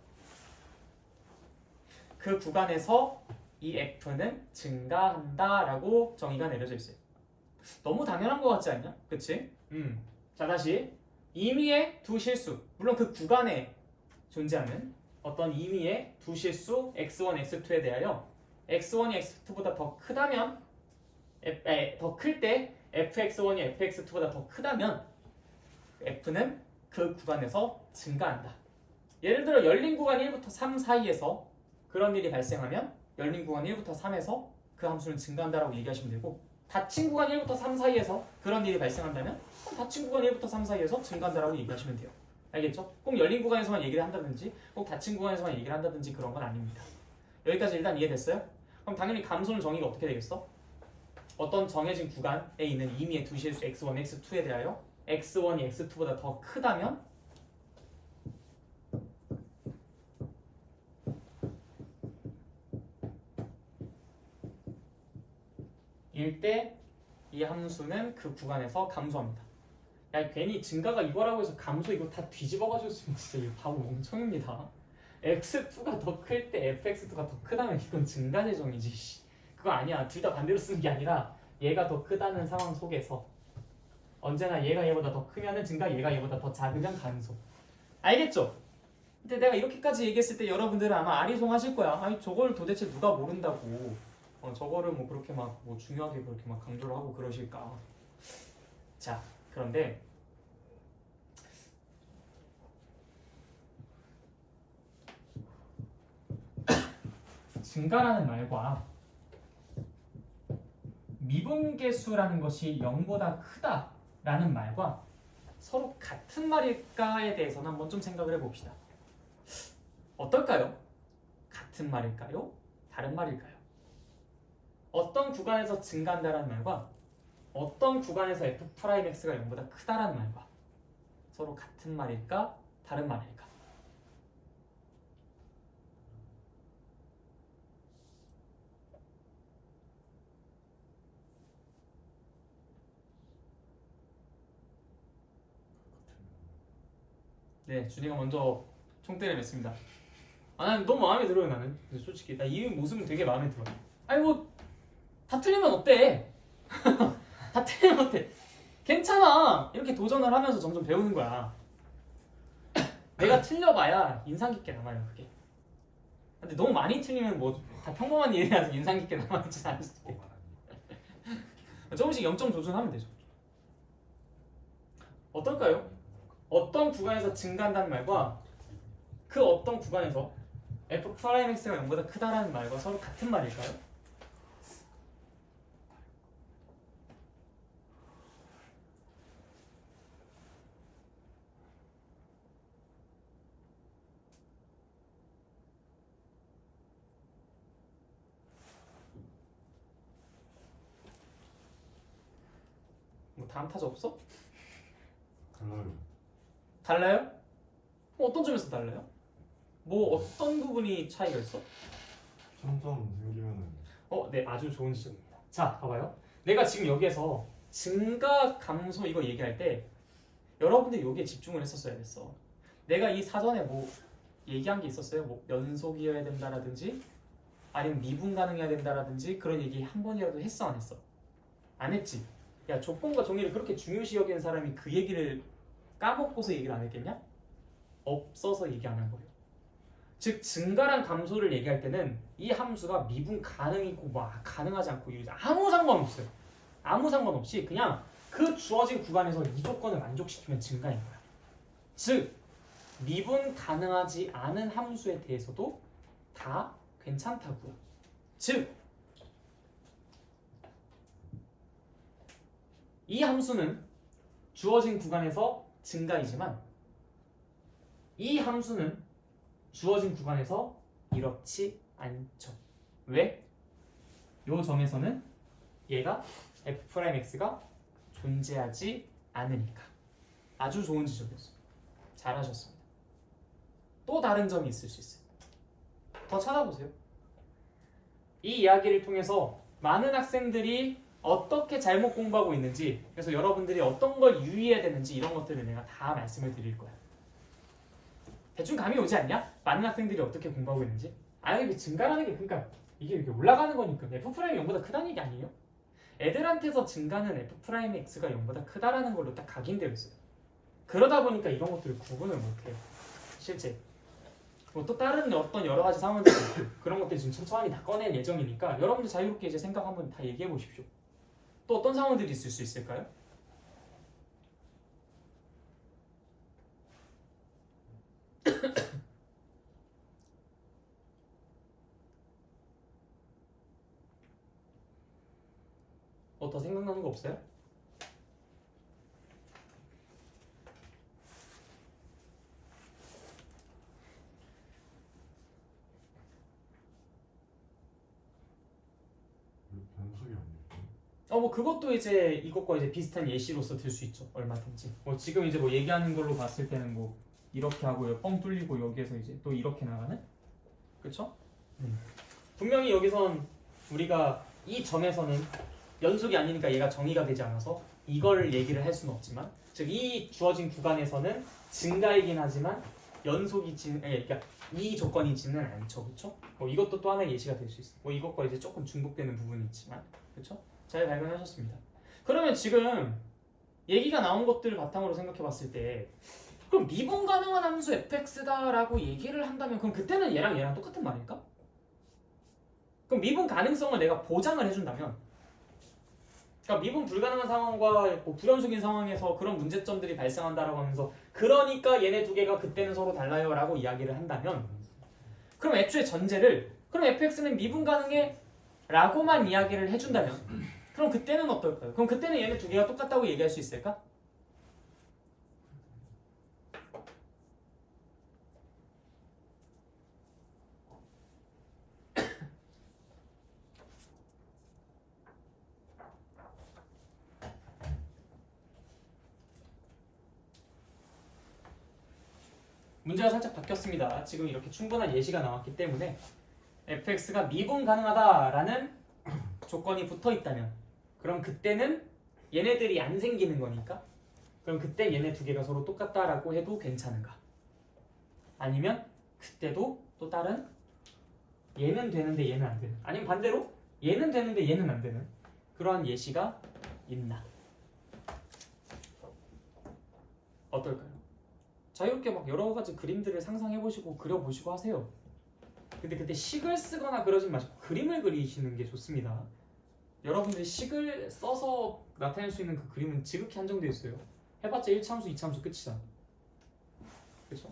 그 구간에서 이 f는 증가한다라고 정의가 내려져 있어요. 너무 당연한 것 같지 않냐? 그치? 자, 다시 임의의 두 실수, 물론 그 구간에 존재하는 어떤 임의의 두 실수 x1, x2에 대하여 x1이 x2보다 더 크다면 더 클 때 fx1이 fx2보다 더 크다면 f는 그 구간에서 증가한다. 예를 들어 열린 구간 1부터 3 사이에서 그런 일이 발생하면 열린 구간 1부터 3에서 그 함수는 증가한다라고 얘기하시면 되고 닫힌 구간 1부터 3 사이에서 그런 일이 발생한다면 닫힌 구간 1부터 3 사이에서 증가한다라고 얘기하시면 돼요. 알겠죠? 꼭 열린 구간에서만 얘기를 한다든지 꼭 닫힌 구간에서만 얘기를 한다든지 그런 건 아닙니다. 여기까지 일단 이해됐어요? 그럼 당연히 감소는 정의가 어떻게 되겠어? 어떤 정해진 구간에 있는 임의의 두 실수 x1, x2에 대하여 x1이 x2보다 더 크다면 일때 이 함수는 그 구간에서 감소합니다. 야, 괜히 증가가 이거라고 해서 감소 이거 다 뒤집어가지고 쓰면 진짜 이거 바보 멍청입니다. x2가 더 클 때 fx2가 더 크다면 이건 증가 재정이지. 그거 아니야. 둘 다 반대로 쓰는 게 아니라 얘가 더 크다는 상황 속에서 언제나 얘가 얘보다 더 크면은 증가, 얘가 얘보다 더 작으면 감소. 알겠죠? 근데 내가 이렇게까지 얘기했을 때 여러분들은 아마 아리송하실 거야. 아니 저걸 도대체 누가 모른다고 저거를 뭐 그렇게 막 뭐 중요하게 그렇게 막 강조를 하고 그러실까. 자, 그런데 증가라는 말과 미분계수라는 것이 0보다 크다라는 말과 서로 같은 말일까에 대해서는 한번 좀 생각을 해봅시다. 어떨까요? 같은 말일까요? 다른 말일까요? 어떤 구간에서 증가한다라는 말과 어떤 구간에서 f'x가 0보다 크다라는 말과 서로 같은 말일까? 다른 말일까? 네, 준이가 먼저 총대를 맸습니다. 난 너무 마음에 들어요. 나는 솔직히 나 이 모습은 되게 마음에 들어. 아니 뭐 다 틀리면 어때? 다 틀리면 어때? 괜찮아. 이렇게 도전을 하면서 점점 배우는 거야. 내가 틀려봐야 인상 깊게 남아요, 그게. 근데 너무 많이 틀리면 뭐 다 평범한 일이라서 인상 깊게 남아있지 않을 수도 있겠다. 조금씩 0점 조준하면 되죠. 어떨까요? 어떤 구간에서 증가한다는 말과 그 어떤 구간에서 F'X가 0보다 크다라는 말과 서로 같은 말일까요? 뭐 다음 타자 없어? 달라요. 달라요? 어떤 점에서 달라요? 뭐 어떤 부분이 차이가 있어? 점점 생기면은 네, 아주 좋은 지적입니다. 자, 봐봐요. 내가 지금 여기에서 증가, 감소 이거 얘기할 때 여러분들이 여기에 집중을 했었어야 됐어. 내가 이 사전에 뭐 얘기한 게 있었어요? 뭐 연속이어야 된다라든지 아니면 미분 가능해야 된다라든지 그런 얘기 한 번이라도 했어 안 했어? 안 했지. 야, 조건과 정의를 그렇게 중요시 여기는 사람이 그 얘기를 까먹고서 얘기를 안 했겠냐? 없어서 얘기 안 한 거예요. 즉 증가랑 감소를 얘기할 때는 이 함수가 미분 가능이고 뭐 가능하지 않고 이러지 아무 상관없어요. 아무 상관없이 그냥 그 주어진 구간에서 이 조건을 만족시키면 증가인 거야. 즉 미분 가능하지 않은 함수에 대해서도 다 괜찮다고요. 즉 이 함수는 주어진 구간에서 증가이지만 이 함수는 주어진 구간에서 이렇지 않죠. 왜? 요 점에서는 얘가 F'X가 존재하지 않으니까. 아주 좋은 지적이었어요. 잘하셨습니다. 또 다른 점이 있을 수 있어요. 더 찾아보세요. 이 이야기를 통해서 많은 학생들이 어떻게 잘못 공부하고 있는지, 그래서 여러분들이 어떤 걸 유의해야 되는지 이런 것들을 내가 다 말씀을 드릴 거야. 대충 감이 오지 않냐? 많은 학생들이 어떻게 공부하고 있는지. 아니 이게 증가라는 게 그러니까 이게 이렇게 올라가는 거니까 F'이 0보다 크다는 얘기 아니에요? 애들한테서 증가는 F'X가 0보다 크다라는 걸로 딱 각인되어 있어요. 그러다 보니까 이런 것들을 구분을 못해요. 실제 뭐 또 다른 어떤 여러 가지 상황들 그런 것들이 지금 천천히 다 꺼낼 예정이니까 여러분들 자유롭게 이제 생각 한번 다 얘기해 보십시오. 또 어떤 상황들이 있을 수 있을까요? 더 생각나는 거 없어요? 변속이 안 돼요. 뭐 그것도 이제 이것과 이제 비슷한 예시로서 들 수 있죠. 얼마든지. 뭐 지금 이제 뭐 얘기하는 걸로 봤을 때는 뭐 이렇게 하고요. 뻥 뚫리고 여기에서 이제 또 이렇게 나가는? 그쵸? 분명히 여기선 우리가 이 점에서는 연속이 아니니까 얘가 정의가 되지 않아서 이걸 얘기를 할 수는 없지만 즉 이 주어진 구간에서는 증가이긴 하지만 연속이지는 그러니까 이 조건이지는 않죠. 그쵸? 이것도 또 하나의 예시가 될 수 있어요. 이것과 이제 조금 중복되는 부분이 있지만 그쵸? 잘 발견하셨습니다. 그러면 지금 얘기가 나온 것들을 바탕으로 생각해 봤을 때 그럼 미분 가능한 함수 fx다라고 얘기를 한다면 그럼 그때는 얘랑 똑같은 말일까? 그럼 미분 가능성을 내가 보장을 해준다면 그러니까 미분 불가능한 상황과 뭐 불연속인 상황에서 그런 문제점들이 발생한다라고 하면서 그러니까 얘네 두 개가 그때는 서로 달라요 라고 이야기를 한다면 그럼 애초에 전제를 그럼 fx는 미분 가능해 라고만 이야기를 해준다면 그럼 그때는 어떨까요? 그럼 그때는 얘네 두 개가 똑같다고 얘기할 수 있을까? 문제가 살짝 바뀌었습니다. 지금 이렇게 충분한 예시가 나왔기 때문에 fx가 미분 가능하다라는 조건이 붙어 있다면 그럼 그때는 얘네들이 안 생기는 거니까 그럼 그때 얘네 두 개가 서로 똑같다라고 해도 괜찮은가? 아니면 그때도 또 다른 얘는 되는데 얘는 안 되는 아니면 반대로 얘는 되는데 얘는 안 되는 그러한 예시가 있나? 어떨까요? 자유롭게 막 여러 가지 그림들을 상상해 보시고 그려 보시고 하세요. 근데 그때 식을 쓰거나 그러지 마시고 그림을 그리시는 게 좋습니다. 여러분들이 식을 써서 나타낼 수 있는 그 그림은 지극히 한정되어 있어요. 해봤자 1참수, 2참수 끝이잖아. 그렇죠?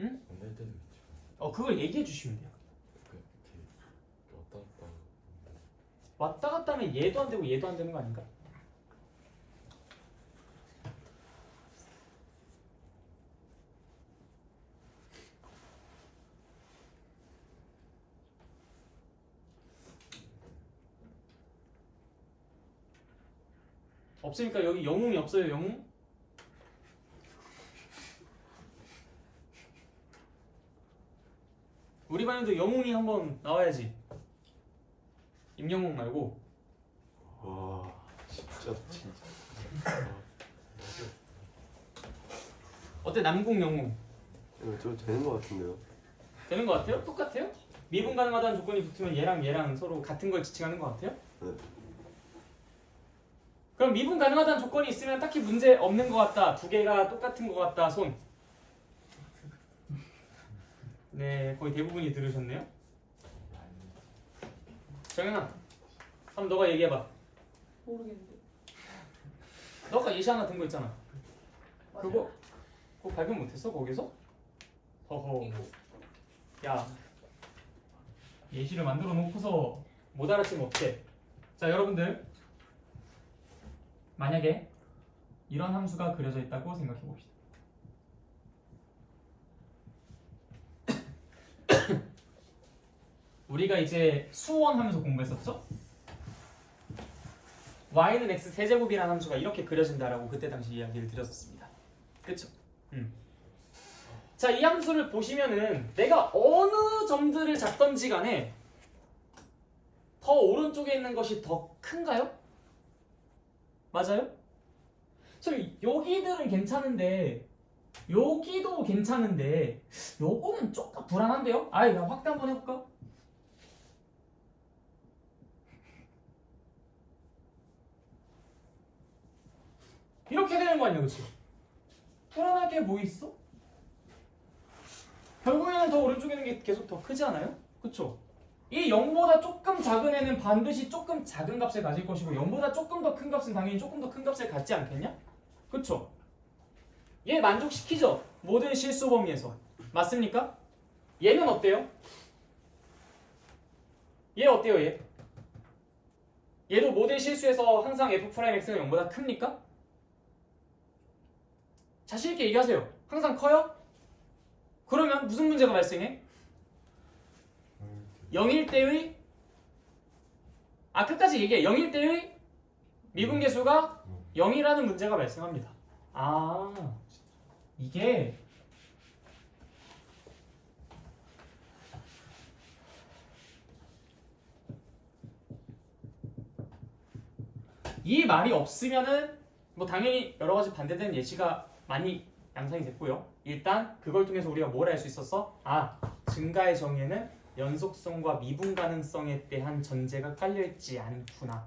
응? 안될 때도 있죠. 그걸 얘기해 주시면 돼요. 이렇게 왔다 갔다. 왔다 갔다 하면 얘도 안 되고 얘도 안 되는 거 아닌가? 없으니까 여기 영웅이 없어요. 영웅? 우리 반에도 영웅이 한번 나와야지. 임영웅 말고. 와 진짜. 어때 남궁 영웅? 이거 좀 되는 것 같은데요? 되는 거 같아요? 똑같아요? 미분 가능하다는 조건이 붙으면 얘랑 서로 같은 걸 지칭하는 것 같아요? 네. 그럼 미분 가능하다는 조건이 있으면 딱히 문제 없는 것 같다. 두 개가 똑같은 것 같다. 손. 네, 거의 대부분이 들으셨네요. 정현아, 한번 너가 얘기해봐. 모르겠는데. 너가 예시 하나 든 거 있잖아. 그거 발견 못했어 거기서? 허허. 이거 야, 예시를 만들어 놓고서 못 알아채면 어떡해. 자, 여러분들 만약에 이런 함수가 그려져 있다고 생각해 봅시다. 우리가 이제 수원 하면서 공부했었죠? y는 x 세제곱이라는 함수가 이렇게 그려진다라고 그때 당시 이야기를 드렸었습니다. 그쵸? 자, 이 함수를 보시면은 내가 어느 점들을 잡던지 간에 더 오른쪽에 있는 것이 더 큰가요? 맞아요? 저 여기들은 괜찮은데 여기도 괜찮은데 요거는 조금 불안한데요? 아이, 나 확대 한번 해볼까? 이렇게 되는 거 아니야, 그치? 불안하게 뭐 있어? 결국에는 더 오른쪽에 있는 게 계속 더 크지 않아요? 그쵸? 이 0보다 조금 작은 애는 반드시 조금 작은 값을 가질 것이고 0보다 조금 더 큰 값은 당연히 조금 더 큰 값을 갖지 않겠냐? 그쵸? 얘 만족시키죠? 모든 실수 범위에서. 맞습니까? 얘는 어때요? 얘 어때요, 얘? 얘도 모든 실수에서 항상 f'x가 0보다 큽니까? 자신있게 얘기하세요. 항상 커요? 그러면 무슨 문제가 발생해? 0일 때의 끝까지 얘기해. 0일 때의 미분계수가 0이라는 문제가 발생합니다. 이게 이 말이 없으면은 뭐 당연히 여러 가지 반대되는 예시가 많이 양상이 됐고요. 일단 그걸 통해서 우리가 뭘 알 수 있었어? 증가의 정의에는 연속성과 미분 가능성에 대한 전제가 깔려있지 않구나.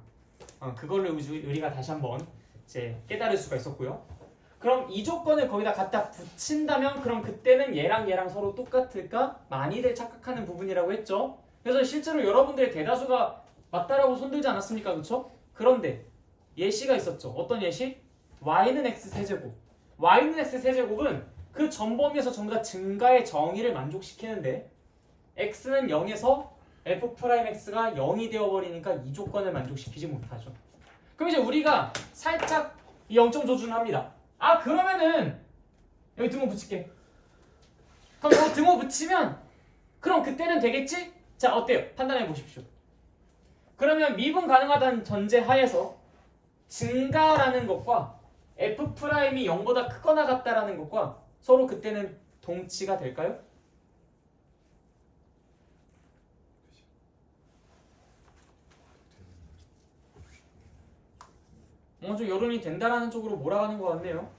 그거를 우리가 다시 한번 이제 깨달을 수가 있었고요. 그럼 이 조건을 거기다 갖다 붙인다면 그럼 그때는 얘랑 서로 똑같을까? 많이들 착각하는 부분이라고 했죠. 그래서 실제로 여러분들의 대다수가 맞다라고 손들지 않았습니까? 그렇죠? 그런데 예시가 있었죠. 어떤 예시? y는 x 세제곱. y는 x 세제곱은 그 전범위에서 전부 다 증가의 정의를 만족시키는데 x는 0에서 f'x가 0이 되어버리니까 이 조건을 만족시키지 못하죠. 그럼 이제 우리가 살짝 이 0점 조준을 합니다. 그러면은 여기 등호 붙일게. 그럼 여기 등호 붙이면 그럼 그때는 되겠지? 자, 어때요? 판단해 보십시오. 그러면 미분 가능하다는 전제 하에서 증가라는 것과 F'이 0보다 크거나 같다라는 것과 서로 그때는 동치가 될까요? 좀 여론이 된다라는 쪽으로 몰아가는 것 같네요.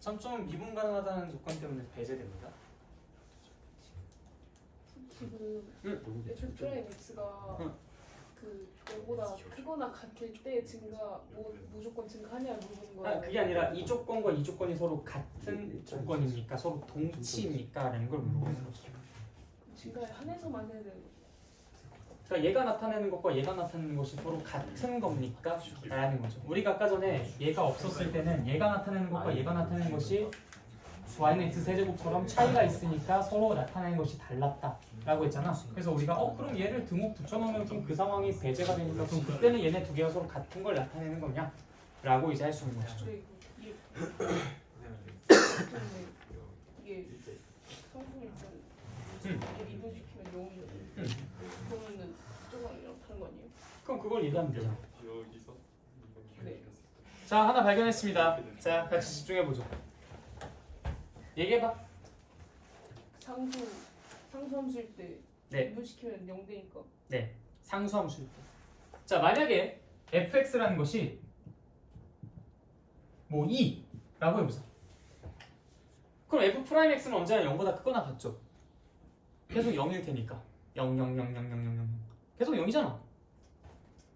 점점은 미분 가능하다는 조건 때문에 배제됩니다. 지금 F'X가 응. 그 저보다 크거나 같을 때 무조건 증가하냐 물어보는 거예요. 그게 아니라 이 조건과 이 조건이 서로 같은 조건입니까? 서로 동치입니까? 라는 걸 물어보는 거죠. 증가에 한해서만 해야 되는 거죠. 그러니까 얘가 나타내는 것과 얘가 나타내는 것이 서로 같은 겁니까? 라는 거죠. 우리가 아까 전에 얘가 없었을 때는 얘가 나타내는 것과 얘가 나타내는 것이 y는 x 세제곱처럼 차이가 있으니까 서로 나타내는 것이 달랐다 라고 했잖아. 그래서 우리가 그럼 얘를 등호 붙여놓으면 좀 그 상황이 배제가 되니까 그럼 그때는 얘네 두 개가 서로 같은 걸 나타내는 거냐? 라고 이제 할 수 있는 것이죠. 이게 성분일 때 응. 이게 미분시키면 0이거든요. 그러면은 조금 이렇다는 거 아니에요? 그럼 그걸 얘기하면 되잖아. 여기서 네. 자, 하나 발견했습니다. 자, 같이 집중해보죠. 얘기해봐. 상수함수일 때 네. 미분시키면 0되니까. 네, 상수함수일 때. 자, 만약에 fx라는 것이 뭐 2라고 해보자. 그럼 f'x는 언제나 0보다 크거나 같죠? 계속 0일 테니까 0, 0, 0, 0, 0, 0, 0 계속 0이잖아.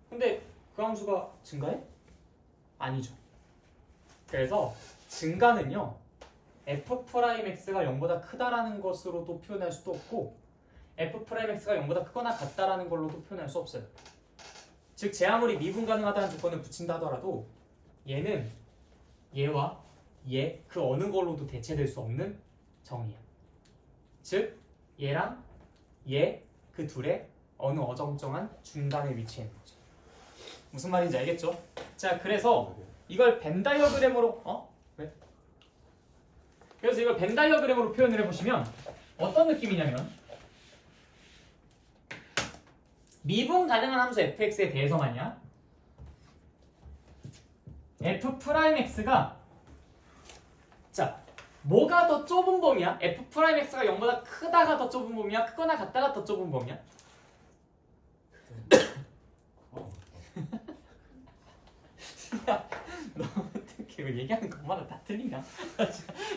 근데 그 함수가 증가해? 아니죠. 그래서 증가는요 f'x가 0보다 크다라는 것으로도 표현할 수도 없고 f'x가 0보다 크거나 같다라는 걸로도 표현할 수 없어요. 즉 제 아무리 미분 가능하다는 조건을 붙인다 하더라도 얘는 얘와 얘 그 어느 걸로도 대체될 수 없는 정의야. 즉 얘랑 얘 그 둘의 어느 어정쩡한 중간에 위치해 있는 거죠. 무슨 말인지 알겠죠? 자, 그래서 이걸 벤 다이어그램으로 왜? 그래서 이걸 벤 다이어그램으로 표현을 해보시면 어떤 느낌이냐면 미분 가능한 함수 fx에 대해서만이야. f'x가 자 뭐가 더 좁은 범위야? f'x가 0보다 크다가 더 좁은 범위야? 크거나 같다가 더 좁은 범위야? 야, 너 어떻게 이거 얘기하는 것마다 다 틀리냐?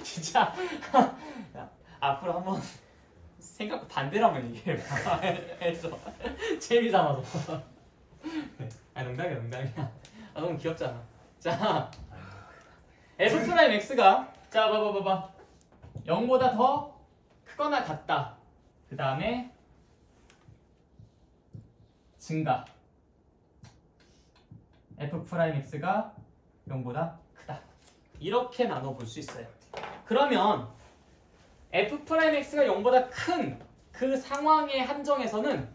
진짜 야, 앞으로 한번 생각 반대로 한번 얘기해봐. 해서 재미삼아서. 네. 농담이야. 너무 귀엽잖아. 자, f'x가 자 봐봐 0보다 더 크거나 같다. 그 다음에 증가 f'x가 0보다 크다. 이렇게 나눠볼 수 있어요. 그러면 f'x가 0보다 큰 그 상황의 함정에서는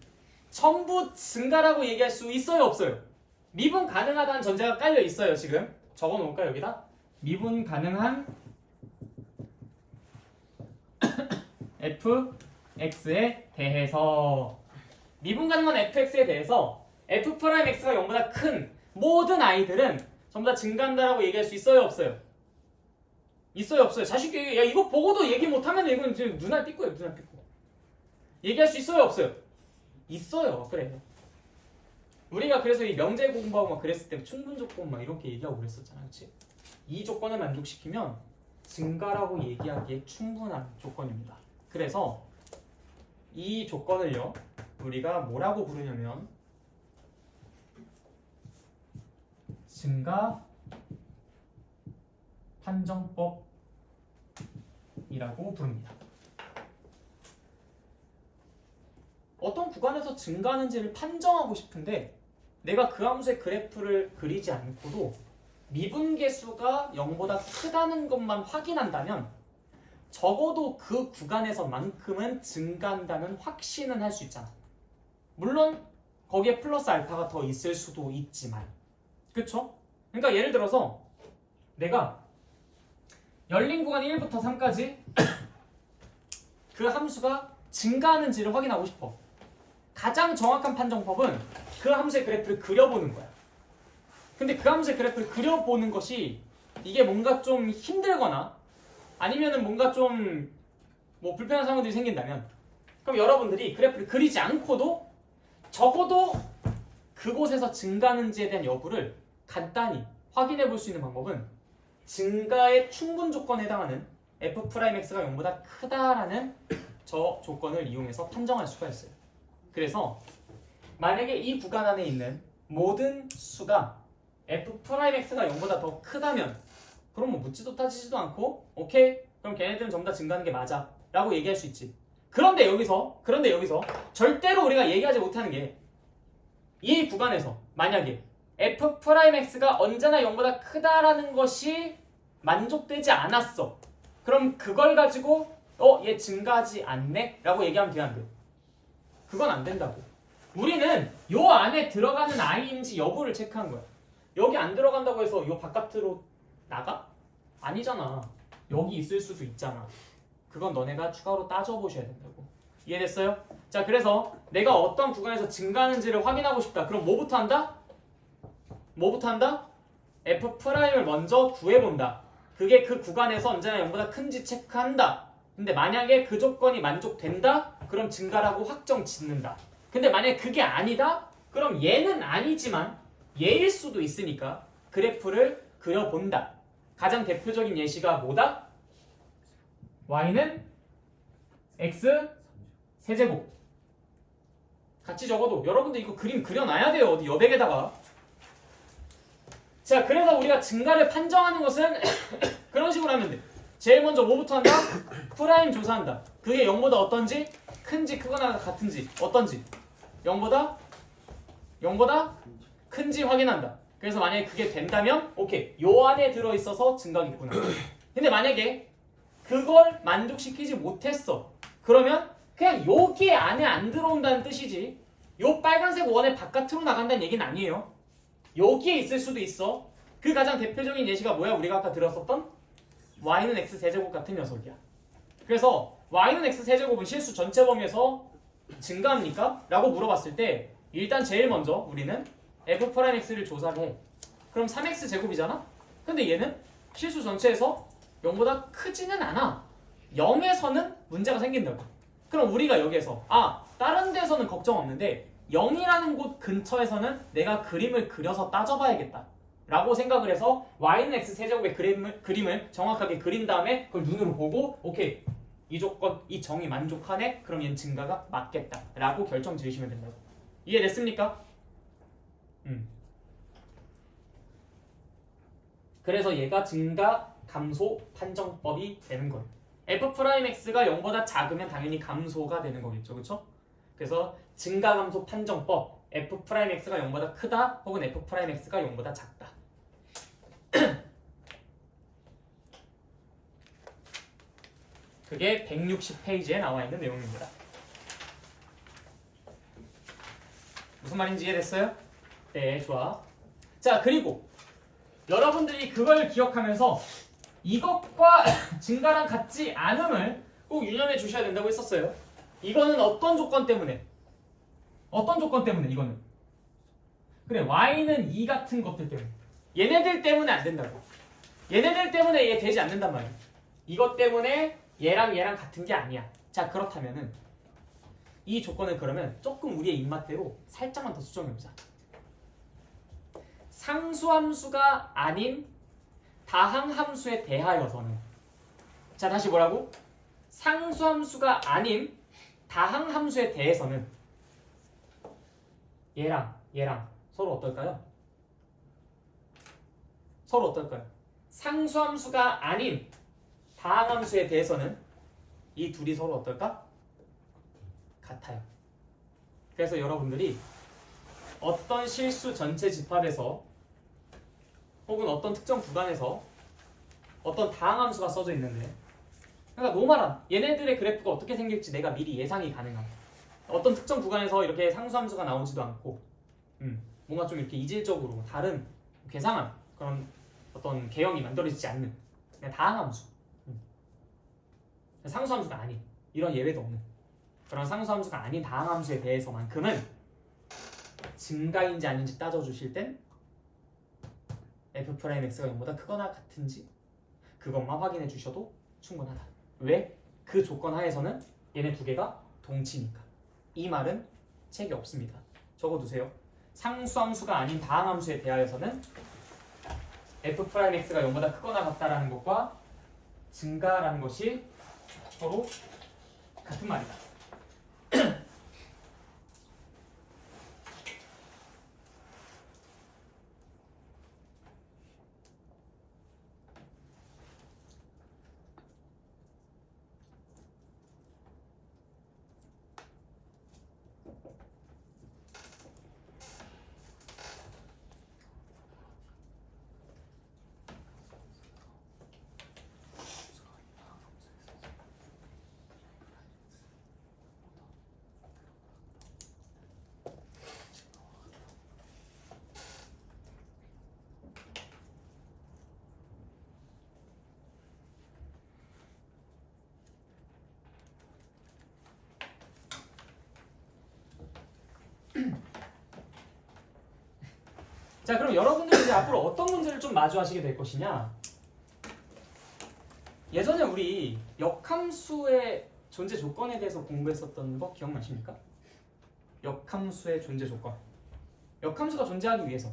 전부 증가라고 얘기할 수 있어요, 없어요? 미분 가능하다는 전제가 깔려 있어요. 지금 적어 놓을까 여기다? 미분 가능한 fx에 대해서 미분 가능한 fx에 대해서 f'x가 0보다 큰 모든 아이들은 전부 다 증가한다라고 얘기할 수 있어요, 없어요? 있어요, 없어요? 자식이 야 이거 보고도 얘기 못하면 이건 지금 눈알 삐꾸예요, 눈알 삐꾸. 얘기할 수 있어요, 없어요? 있어요. 그래. 우리가 그래서 이 명제 공부하고 막 그랬을 때 충분 조건 막 이렇게 얘기하고 그랬었잖아, 그렇지? 이 조건을 만족시키면 증가라고 얘기하기에 충분한 조건입니다. 그래서 이 조건을요 우리가 뭐라고 부르냐면 증가 판정법이라고 부릅니다. 어떤 구간에서 증가하는지를 판정하고 싶은데 내가 그 함수의 그래프를 그리지 않고도 미분계수가 0보다 크다는 것만 확인한다면 적어도 그 구간에서만큼은 증가한다는 확신은 할 수 있잖아. 물론 거기에 플러스 알파가 더 있을 수도 있지만, 그쵸? 그러니까 예를 들어서 내가 열린 구간 1부터 3까지 그 함수가 증가하는지를 확인하고 싶어. 가장 정확한 판정법은 그 함수의 그래프를 그려보는 거야. 근데 그 함수의 그래프를 그려보는 것이 이게 뭔가 좀 힘들거나 아니면은 뭔가 좀 뭐 불편한 상황들이 생긴다면 그럼 여러분들이 그래프를 그리지 않고도 적어도 그곳에서 증가하는지에 대한 여부를 간단히 확인해 볼 수 있는 방법은 증가의 충분 조건에 해당하는 f'x가 0보다 크다라는 저 조건을 이용해서 판정할 수가 있어요. 그래서 만약에 이 구간 안에 있는 모든 수가 f'x가 0보다 더 크다면 그럼 뭐 묻지도 따지지도 않고 오케이 그럼 걔네들은 전부 다 증가하는 게 맞아 라고 얘기할 수 있지. 그런데 여기서 절대로 우리가 얘기하지 못하는 게 이 구간에서 만약에 f'x가 언제나 0보다 크다라는 것이 만족되지 않았어. 그럼 그걸 가지고 얘 증가하지 않네? 라고 얘기하면 돼요, 안 돼요? 그건 안 된다고. 우리는 요 안에 들어가는 아이인지 여부를 체크한 거야. 여기 안 들어간다고 해서 요 바깥으로 나가? 아니잖아. 여기 있을 수도 있잖아. 그건 너네가 추가로 따져보셔야 된다고. 이해됐어요? 자, 그래서 내가 어떤 구간에서 증가하는지를 확인하고 싶다. 그럼 뭐부터 한다? F'을 먼저 구해본다. 그게 그 구간에서 언제나 0보다 큰지 체크한다. 근데 만약에 그 조건이 만족된다? 그럼 증가라고 확정 짓는다. 근데 만약에 그게 아니다? 그럼 얘는 아니지만 얘일 수도 있으니까 그래프를 그려본다. 가장 대표적인 예시가 뭐다? y는 x 세제곱. 같이 적어도 여러분들 이거 그림 그려놔야 돼요. 어디 여백에다가. 자, 그래서 우리가 증가를 판정하는 것은 그런 식으로 하면 돼. 제일 먼저 뭐부터 한다? 프라임 조사한다. 그게 0보다 어떤지? 큰지 크거나 같은지 어떤지 0보다 큰지 확인한다. 그래서 만약에 그게 된다면 오케이 요 안에 들어있어서 증가겠구나. 근데 만약에 그걸 만족시키지 못했어. 그러면 그냥 여기 안에 안 들어온다는 뜻이지 요 빨간색 원의 바깥으로 나간다는 얘기는 아니에요. 여기에 있을 수도 있어. 그 가장 대표적인 예시가 뭐야? 우리가 아까 들었었던 y는 x 세제곱 같은 녀석이야. 그래서 y는 x 세제곱은 실수 전체 범위에서 증가합니까? 라고 물어봤을 때 일단 제일 먼저 우리는 f'x를 조사를 해. 그럼 3x 제곱이잖아? 근데 얘는 실수 전체에서 0보다 크지는 않아. 0에서는 문제가 생긴다고. 그럼 우리가 여기에서 다른 데서는 걱정 없는데 0이라는 곳 근처에서는 내가 그림을 그려서 따져봐야겠다 라고 생각을 해서 y는 x 세제곱의 그림을 정확하게 그린 다음에 그걸 눈으로 보고 오케이 이 조건, 이 정의 만족하네? 그럼 얘는 증가가 맞겠다 라고 결정 지으시면 된다고. 이해됐습니까? 그래서 얘가 증가 감소 판정법이 되는 거예요. f'x가 0보다 작으면 당연히 감소가 되는 거겠죠. 그쵸? 그래서 증가 감소 판정법 f'x가 0보다 크다 혹은 f'x가 0보다 작다. 그게 160페이지에 나와 있는 내용입니다. 무슨 말인지 이해됐어요? 네, 좋아. 자, 그리고 여러분들이 그걸 기억하면서 이것과 증가랑 같지 않음을 꼭 유념해 주셔야 된다고 했었어요. 이거는 어떤 조건 때문에? 어떤 조건 때문에 이거는? 그래, y는 2 같은 것들 때문에. 얘네들 때문에 안 된다고. 얘네들 때문에 얘 되지 않는단 말이야. 이것 때문에 얘랑 얘랑 같은 게 아니야. 자, 그렇다면은 이 조건을 그러면 조금 우리의 입맛대로 살짝만 더 수정해보자. 상수함수가 아닌 다항함수에 대하여서는, 자, 다시 뭐라고? 상수함수가 아닌 다항함수에 대해서는 얘랑 얘랑 서로 어떨까요? 서로 어떨까요? 상수함수가 아닌 다항함수에 대해서는 이 둘이 서로 어떨까? 같아요. 그래서 여러분들이 어떤 실수 전체 집합에서 혹은 어떤 특정 구간에서 어떤 다항함수가 써져 있는데, 그러니까 노말한 얘네들의 그래프가 어떻게 생길지 내가 미리 예상이 가능한, 어떤 특정 구간에서 이렇게 상수함수가 나오지도 않고 뭔가 좀 이렇게 이질적으로 다른 괴상한 그런 어떤 개형이 만들어지지 않는 그냥 다항함수, 상수함수가 아닌, 이런 예외도 없는 그런 상수함수가 아닌 다항함수에 대해서만큼은 증가인지 아닌지 따져주실 땐 f'x가 0보다 크거나 같은지 그것만 확인해 주셔도 충분하다. 왜? 그 조건 하에서는 얘네 두 개가 동치니까. 이 말은 책이 없습니다. 적어두세요. 상수함수가 아닌 다항함수에 대하여서는 f'x가 0보다 크거나 같다라는 것과 증가라는 것이 서로 같은 말이다. 자, 그럼 여러분들은 이제 앞으로 어떤 문제를 좀 마주하시게 될 것이냐? 예전에 우리 역함수의 존재 조건에 대해서 공부했었던 거 기억나십니까? 역함수의 존재 조건. 역함수가 존재하기 위해서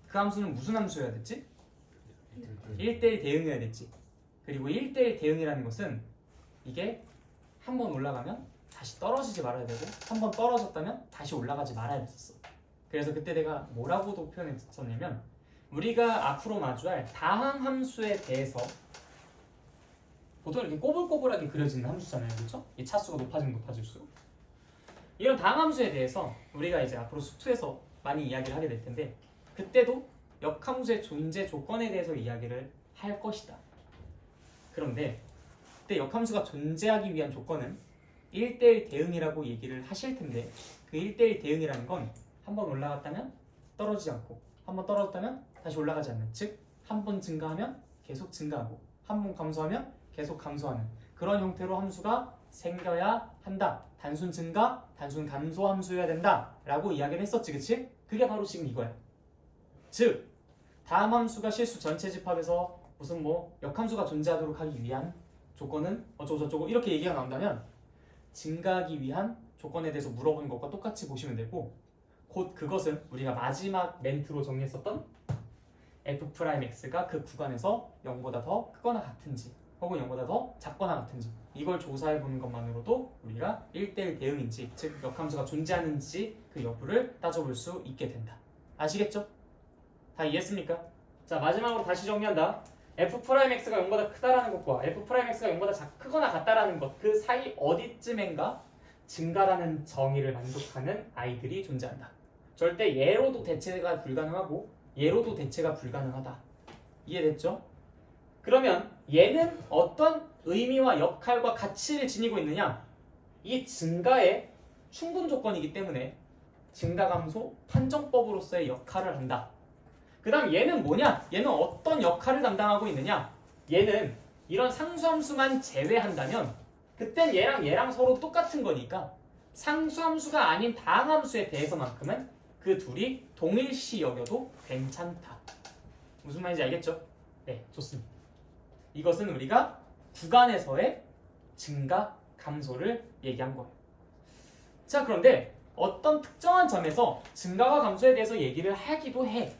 그 함수는 무슨 함수여야 됐지? 1대1 대응이어야 됐지. 그리고 1대1 대응이라는 것은 이게 한 번 올라가면 다시 떨어지지 말아야 되고 한 번 떨어졌다면 다시 올라가지 말아야 됐었어. 그래서 그때 내가 뭐라고도 표현했었냐면, 우리가 앞으로 마주할 다항함수에 대해서 보통 이렇게 꼬불꼬불하게 그려지는 함수잖아요, 그렇죠? 이 차수가 높아지면 높아질수록 이런 다항함수에 대해서 우리가 이제 앞으로 수투에서 많이 이야기를 하게 될 텐데, 그때도 역함수의 존재 조건에 대해서 이야기를 할 것이다. 그런데 그때 역함수가 존재하기 위한 조건은 1대1 대응이라고 얘기를 하실 텐데, 그 1대1 대응이라는 건 한 번 올라갔다면 떨어지지 않고 한 번 떨어졌다면 다시 올라가지 않는, 즉 한 번 증가하면 계속 증가하고 한 번 감소하면 계속 감소하는 그런 형태로 함수가 생겨야 한다. 단순 증가, 단순 감소 함수여야 된다 라고 이야기를 했었지, 그치? 그게 바로 지금 이거야. 즉 다음 함수가 실수 전체 집합에서 무슨 뭐 역함수가 존재하도록 하기 위한 조건은 어쩌고저쩌고 이렇게 얘기가 나온다면, 증가하기 위한 조건에 대해서 물어보는 것과 똑같이 보시면 되고, 곧 그것은 우리가 마지막 멘트로 정리했었던 f'x가 그 구간에서 0보다 더 크거나 같은지 혹은 0보다 더 작거나 같은지, 이걸 조사해보는 것만으로도 우리가 1대1 대응인지, 즉 역함수가 존재하는지 그 여부를 따져볼 수 있게 된다. 아시겠죠? 다 이해했습니까? 자, 마지막으로 다시 정리한다. f'x가 0보다 크다라는 것과 f'x가 0보다 크거나 같다라는 것, 그 사이 어디쯤엔가 증가라는 정의를 만족하는 아이들이 존재한다. 절대 얘로도 대체가 불가능하고 얘로도 대체가 불가능하다. 이해됐죠? 그러면 얘는 어떤 의미와 역할과 가치를 지니고 있느냐? 이 증가의 충분 조건이기 때문에 증가감소 판정법으로서의 역할을 한다. 그 다음 얘는 뭐냐? 얘는 어떤 역할을 담당하고 있느냐? 얘는 이런 상수함수만 제외한다면 그땐 얘랑 서로 똑같은 거니까 상수함수가 아닌 다항함수에 대해서만큼은 그 둘이 동일시 여겨도 괜찮다. 무슨 말인지 알겠죠? 네, 좋습니다. 이것은 우리가 구간에서의 증가, 감소를 얘기한 거예요. 자, 그런데 어떤 특정한 점에서 증가와 감소에 대해서 얘기를 하기도 해.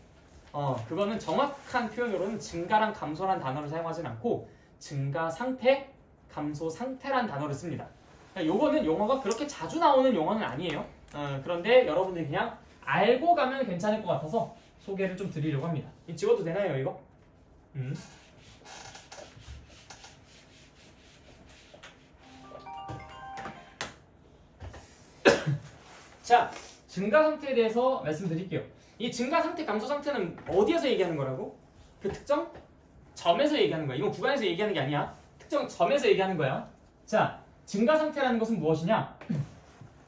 그거는 정확한 표현으로는 증가랑 감소란 단어를 사용하진 않고 증가 상태, 감소 상태란 단어를 씁니다. 요거는 용어가 그렇게 자주 나오는 용어는 아니에요. 그런데 여러분들이 그냥 알고 가면 괜찮을 것 같아서 소개를 좀 드리려고 합니다. 이거 찍어도 되나요, 이거? 자, 증가 상태에 대해서 말씀드릴게요. 이 증가 상태, 감소 상태는 어디에서 얘기하는 거라고? 그 특정 점에서 얘기하는 거야. 이건 구간에서 얘기하는 게 아니야. 특정 점에서 얘기하는 거야. 자, 증가 상태라는 것은 무엇이냐?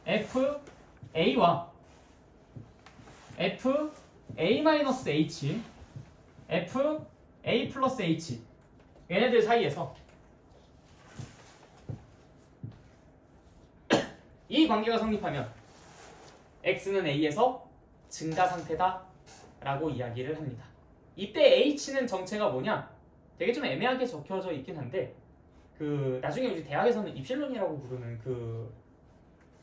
FA와 FA-H, FA 플러스 H 얘네들 사이에서 이 관계가 성립하면 X는 A에서 증가 상태다 라고 이야기를 합니다. 이때 H는 정체가 뭐냐? 되게 좀 애매하게 적혀져 있긴 한데 나중에 우리 대학에서는 입실론이라고 부르는 그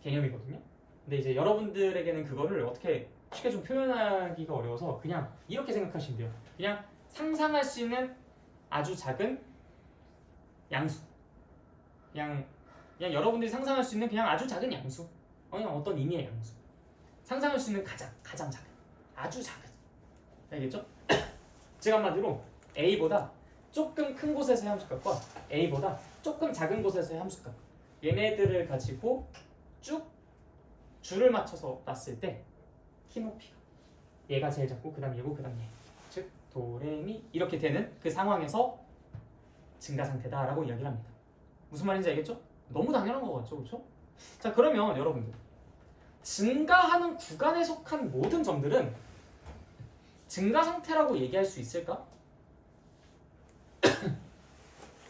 개념이거든요. 근데 이제 여러분들에게는 그거를 어떻게 쉽게 좀 표현하기가 어려워서 그냥 이렇게 생각하시면 돼요. 그냥 상상할 수 있는 아주 작은 양수. 그냥 여러분들이 상상할 수 있는 그냥 아주 작은 양수. 그냥 어떤 의미의 양수. 상상할 수 있는 가장 작은, 아주 작은. 알겠죠? 즉 한마디로 A보다 조금 큰 곳에서의 함수값과 A보다 조금 작은 곳에서의 함수값 얘네들을 가지고 쭉 줄을 맞춰서 놨을 때 키높이가 얘가 제일 작고 그 다음 얘고 그 다음 얘, 즉 도레미 이렇게 되는 그 상황에서 증가 상태다라고 이야기를 합니다. 무슨 말인지 알겠죠? 너무 당연한 것 같죠? 그렇죠? 자, 그러면 여러분들 증가하는 구간에 속한 모든 점들은 증가 상태라고 얘기할 수 있을까?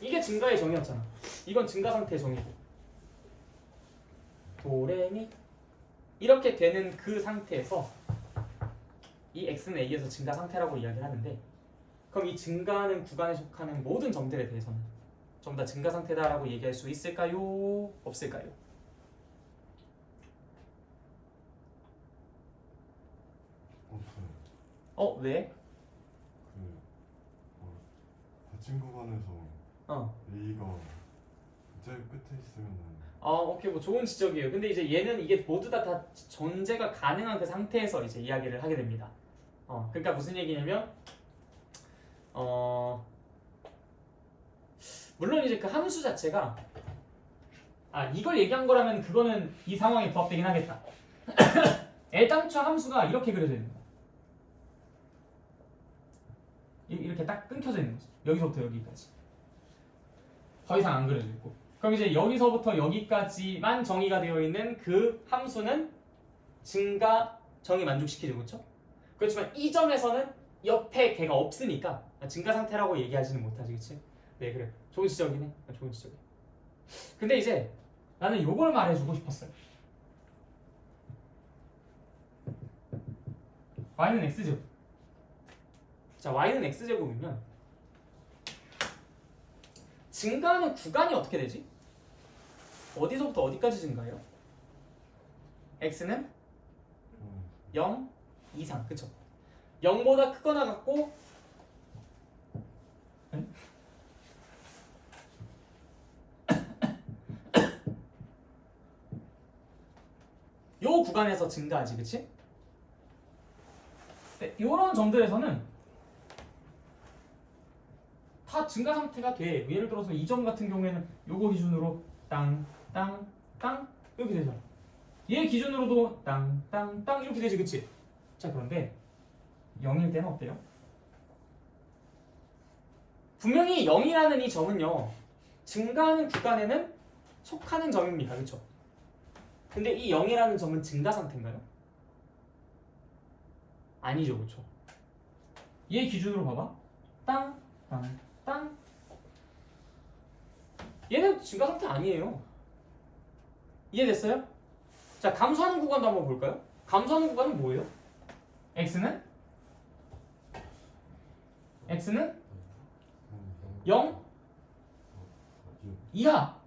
이게 증가의 정의였잖아. 이건 증가 상태의 정의고 도레미 이렇게 되는 그 상태에서 이 X는 A에서 증가 상태라고 이야기를 하는데 그럼 이 증가하는 구간에 속하는 모든 점들에 대해서는 전부 다 증가 상태다라고 얘기할 수 있을까요? 없을까요? 없어요. 왜? 거친 구간에서 A가 제일 끝에 있으면은 오케이, 뭐 좋은 지적이에요. 근데 이제 얘는 이게 모두 다 존재가 가능한 그 상태에서 이제 이야기를 하게 됩니다. 그러니까 무슨 얘기냐면, 물론 이제 그 함수 자체가, 이걸 얘기한 거라면 그거는 이 상황에 부합되긴 하겠다. 애당초 함수가 이렇게 그려져 있는 거야. 이렇게 딱 끊겨져 있는 거지. 여기서부터 여기까지. 더 이상 안 그려져 있고. 그럼 이제 여기서부터 여기까지만 정의가 되어 있는 그 함수는 증가 정의 만족시키죠, 그렇죠? 그렇지만 이 점에서는 옆에 걔가 없으니까 증가 상태라고 얘기하지는 못하지, 그렇지? 네, 그래. 좋은 지적이네. 좋은 지적이야. 근데 이제 나는 요걸 말해주고 싶었어요. y는 x제곱. 자, y는 x제곱이면 증가하는 구간이 어떻게 되지? 어디서부터 어디까지 증가해요? x는 0 이상, 그쵸? 0보다 크거나 같고 요 구간에서 증가하지, 그치? 네, 요런 점들에서는 다 증가 상태가 돼. 예를 들어서 이 점 같은 경우에는 요거 기준으로 땅 이렇게 되잖아. 얘 기준으로도 땅 이렇게 되지, 그치? 자 그런데 0일 때는 어때요? 분명히 0이라는 이 점은요 증가하는 구간에는 속하는 점입니다. 그렇죠? 근데 이 0이라는 점은 증가 상태인가요? 아니죠. 그렇죠? 얘 기준으로 봐봐. 땅, 땅, 땅. 얘는 증가 상태 아니에요. 이해됐어요? 자, 감소하는 구간도 한번 볼까요? 감소하는 구간은 뭐예요? x는 0 이하.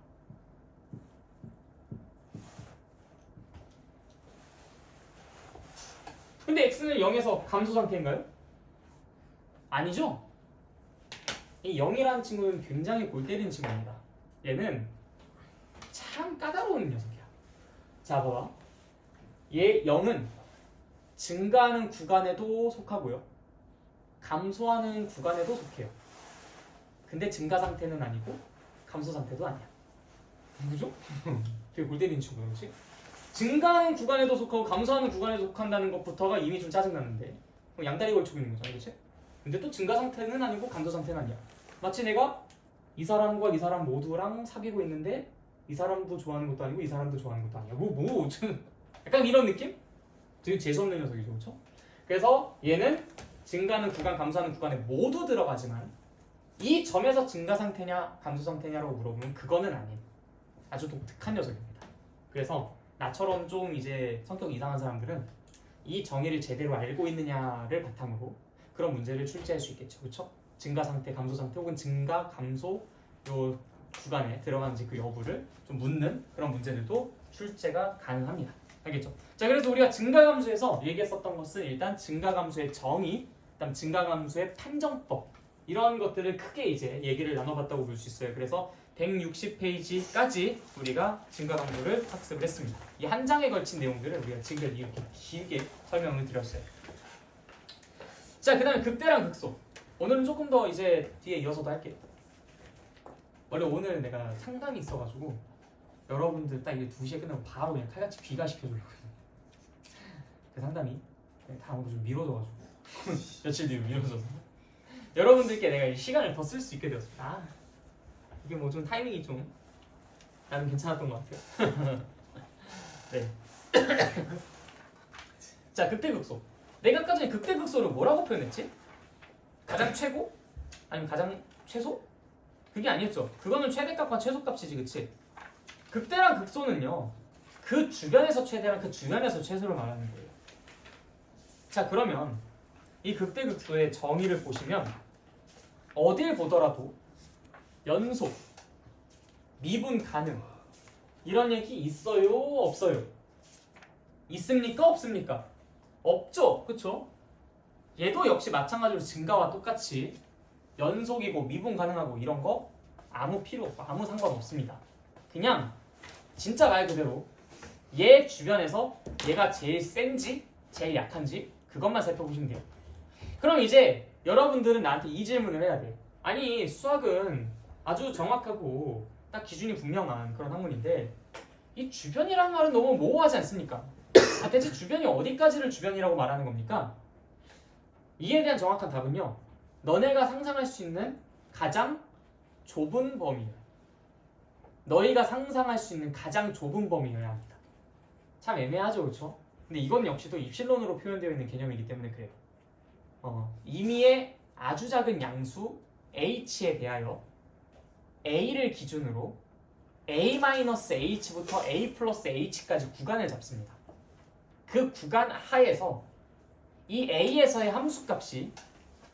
근데 x는 0에서 감소 상태인가요? 아니죠? 이 0이라는 친구는 굉장히 골 때리는 친구입니다. 얘는 참 까다로운 녀석이야. 자, 봐봐. 얘 0은 증가하는 구간에도 속하고요. 감소하는 구간에도 속해요. 근데 증가 상태는 아니고 감소 상태도 아니야. 그죠? 되게 골 때리는 친구야, 그렇지? 증가하는 구간에도 속하고 감소하는 구간에도 속한다는 것부터가 이미 좀 짜증나는데 그럼 양다리 걸치고 있는 거잖아, 그렇지? 근데 또 증가 상태는 아니고 감소 상태는 아니야. 마치 내가 이 사람과 이 사람 모두랑 사귀고 있는데 이 사람도 좋아하는 것도 아니고 이 사람도 좋아하는 것도 아니야. 약간 이런 느낌? 되게 재수없는 녀석이죠, 그렇죠? 그래서 얘는 증가하는 구간, 감소하는 구간에 모두 들어가지만 이 점에서 증가 상태냐 감소 상태냐라고 물어보면 그거는 아닌 아주 독특한 녀석입니다. 그래서 나처럼 좀 이제 성격 이상한 사람들은 이 정의를 제대로 알고 있느냐를 바탕으로 그런 문제를 출제할 수 있겠죠, 그렇죠? 증가 상태, 감소 상태 혹은 증가, 감소 요 구간에 들어가는지 그 여부를 좀 묻는 그런 문제들도 출제가 가능합니다. 알겠죠? 자, 그래서 우리가 증가 감소에서 얘기했었던 것은 일단 증가 감소의 정의, 그다음 증가 감소의 판정법 이런 것들을 크게 이제 얘기를 나눠봤다고 볼 수 있어요. 그래서 160페이지까지 우리가 증가 감소를 학습을 했습니다. 이 한 장에 걸친 내용들을 우리가 지금까지 이렇게 길게 설명을 드렸어요. 자, 그 다음에 극대랑 극소. 오늘은 조금 더 이제 뒤에 이어서도 할게요. 원래 오늘 내가 상담이 있어가지고 여러분들 딱 이제 2시에 끝나고 바로 그냥 칼같이 귀가시켜주려고 그 상담이 다음으로 좀 미뤄져가지고 며칠 뒤로 미뤄져서 여러분들께 내가 이 시간을 더 쓸 수 있게 되었습니다. 아, 이게 뭐 좀 타이밍이 좀 나름 괜찮았던 것 같아요. 네. 자, 극대극소. 내가 아까 전에 극대극소를 뭐라고 표현했지? 가장 최고? 아니면 가장 최소? 그게 아니었죠. 그거는 최대값과 최소값이지, 그치? 극대랑 극소는요, 그 주변에서 최대랑 그 주변에서 최소를 말하는 거예요. 자, 그러면 이 극대극소의 정의를 보시면 어딜 보더라도 연속, 미분 가능 이런 얘기 있어요? 없어요? 있습니까? 없습니까? 없죠? 그쵸? 얘도 역시 마찬가지로 증가와 똑같이 연속이고 미분 가능하고 이런 거 아무 필요 없고 아무 상관없습니다. 그냥 진짜 말 그대로 얘 주변에서 얘가 제일 센지 제일 약한지 그것만 살펴보시면 돼요. 그럼 이제 여러분들은 나한테 이 질문을 해야 돼. 아니, 수학은 아주 정확하고 딱 기준이 분명한 그런 학문인데 이 주변이라는 말은 너무 모호하지 않습니까? 아, 대체 주변이 어디까지를 주변이라고 말하는 겁니까? 이에 대한 정확한 답은요, 너네가 상상할 수 있는 가장 좁은 범위예요. 너희가 상상할 수 있는 가장 좁은 범위여야 합니다. 참 애매하죠, 그렇죠? 근데 이건 역시도 입실론으로 표현되어 있는 개념이기 때문에 그래요. 임의의 아주 작은 양수 h에 대하여 a를 기준으로 a-h부터 a+h까지 구간을 잡습니다. 그 구간 하에서 이 a에서의 함수값이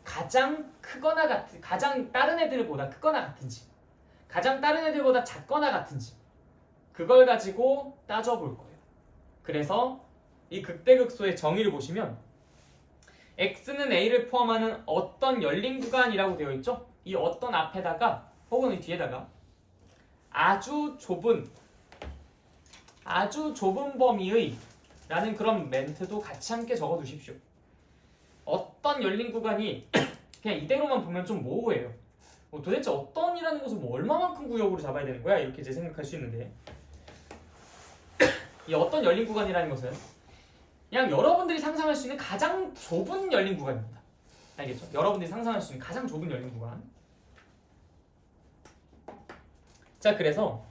가장 크거나 가장 다른 애들보다 크거나 같은지, 가장 다른 애들보다 작거나 같은지 그걸 가지고 따져볼 거예요. 그래서 이 극대극소의 정의를 보시면 x는 a를 포함하는 어떤 열린 구간이라고 되어 있죠? 이 어떤 앞에다가 혹은 이 뒤에다가 아주 좁은 범위의 라는 그런 멘트도 같이 함께 적어 두십시오. 어떤 열린 구간이 그냥 이대로만 보면 좀 모호해요. 도대체 어떤이라는 것을 뭐 얼마만큼 구역으로 잡아야 되는 거야? 이렇게 이제 생각할 수 있는데 이 어떤 열린 구간이라는 것은 그냥 여러분들이 상상할 수 있는 가장 좁은 열린 구간입니다. 알겠죠? 여러분들이 상상할 수 있는 가장 좁은 열린 구간. 자, 그래서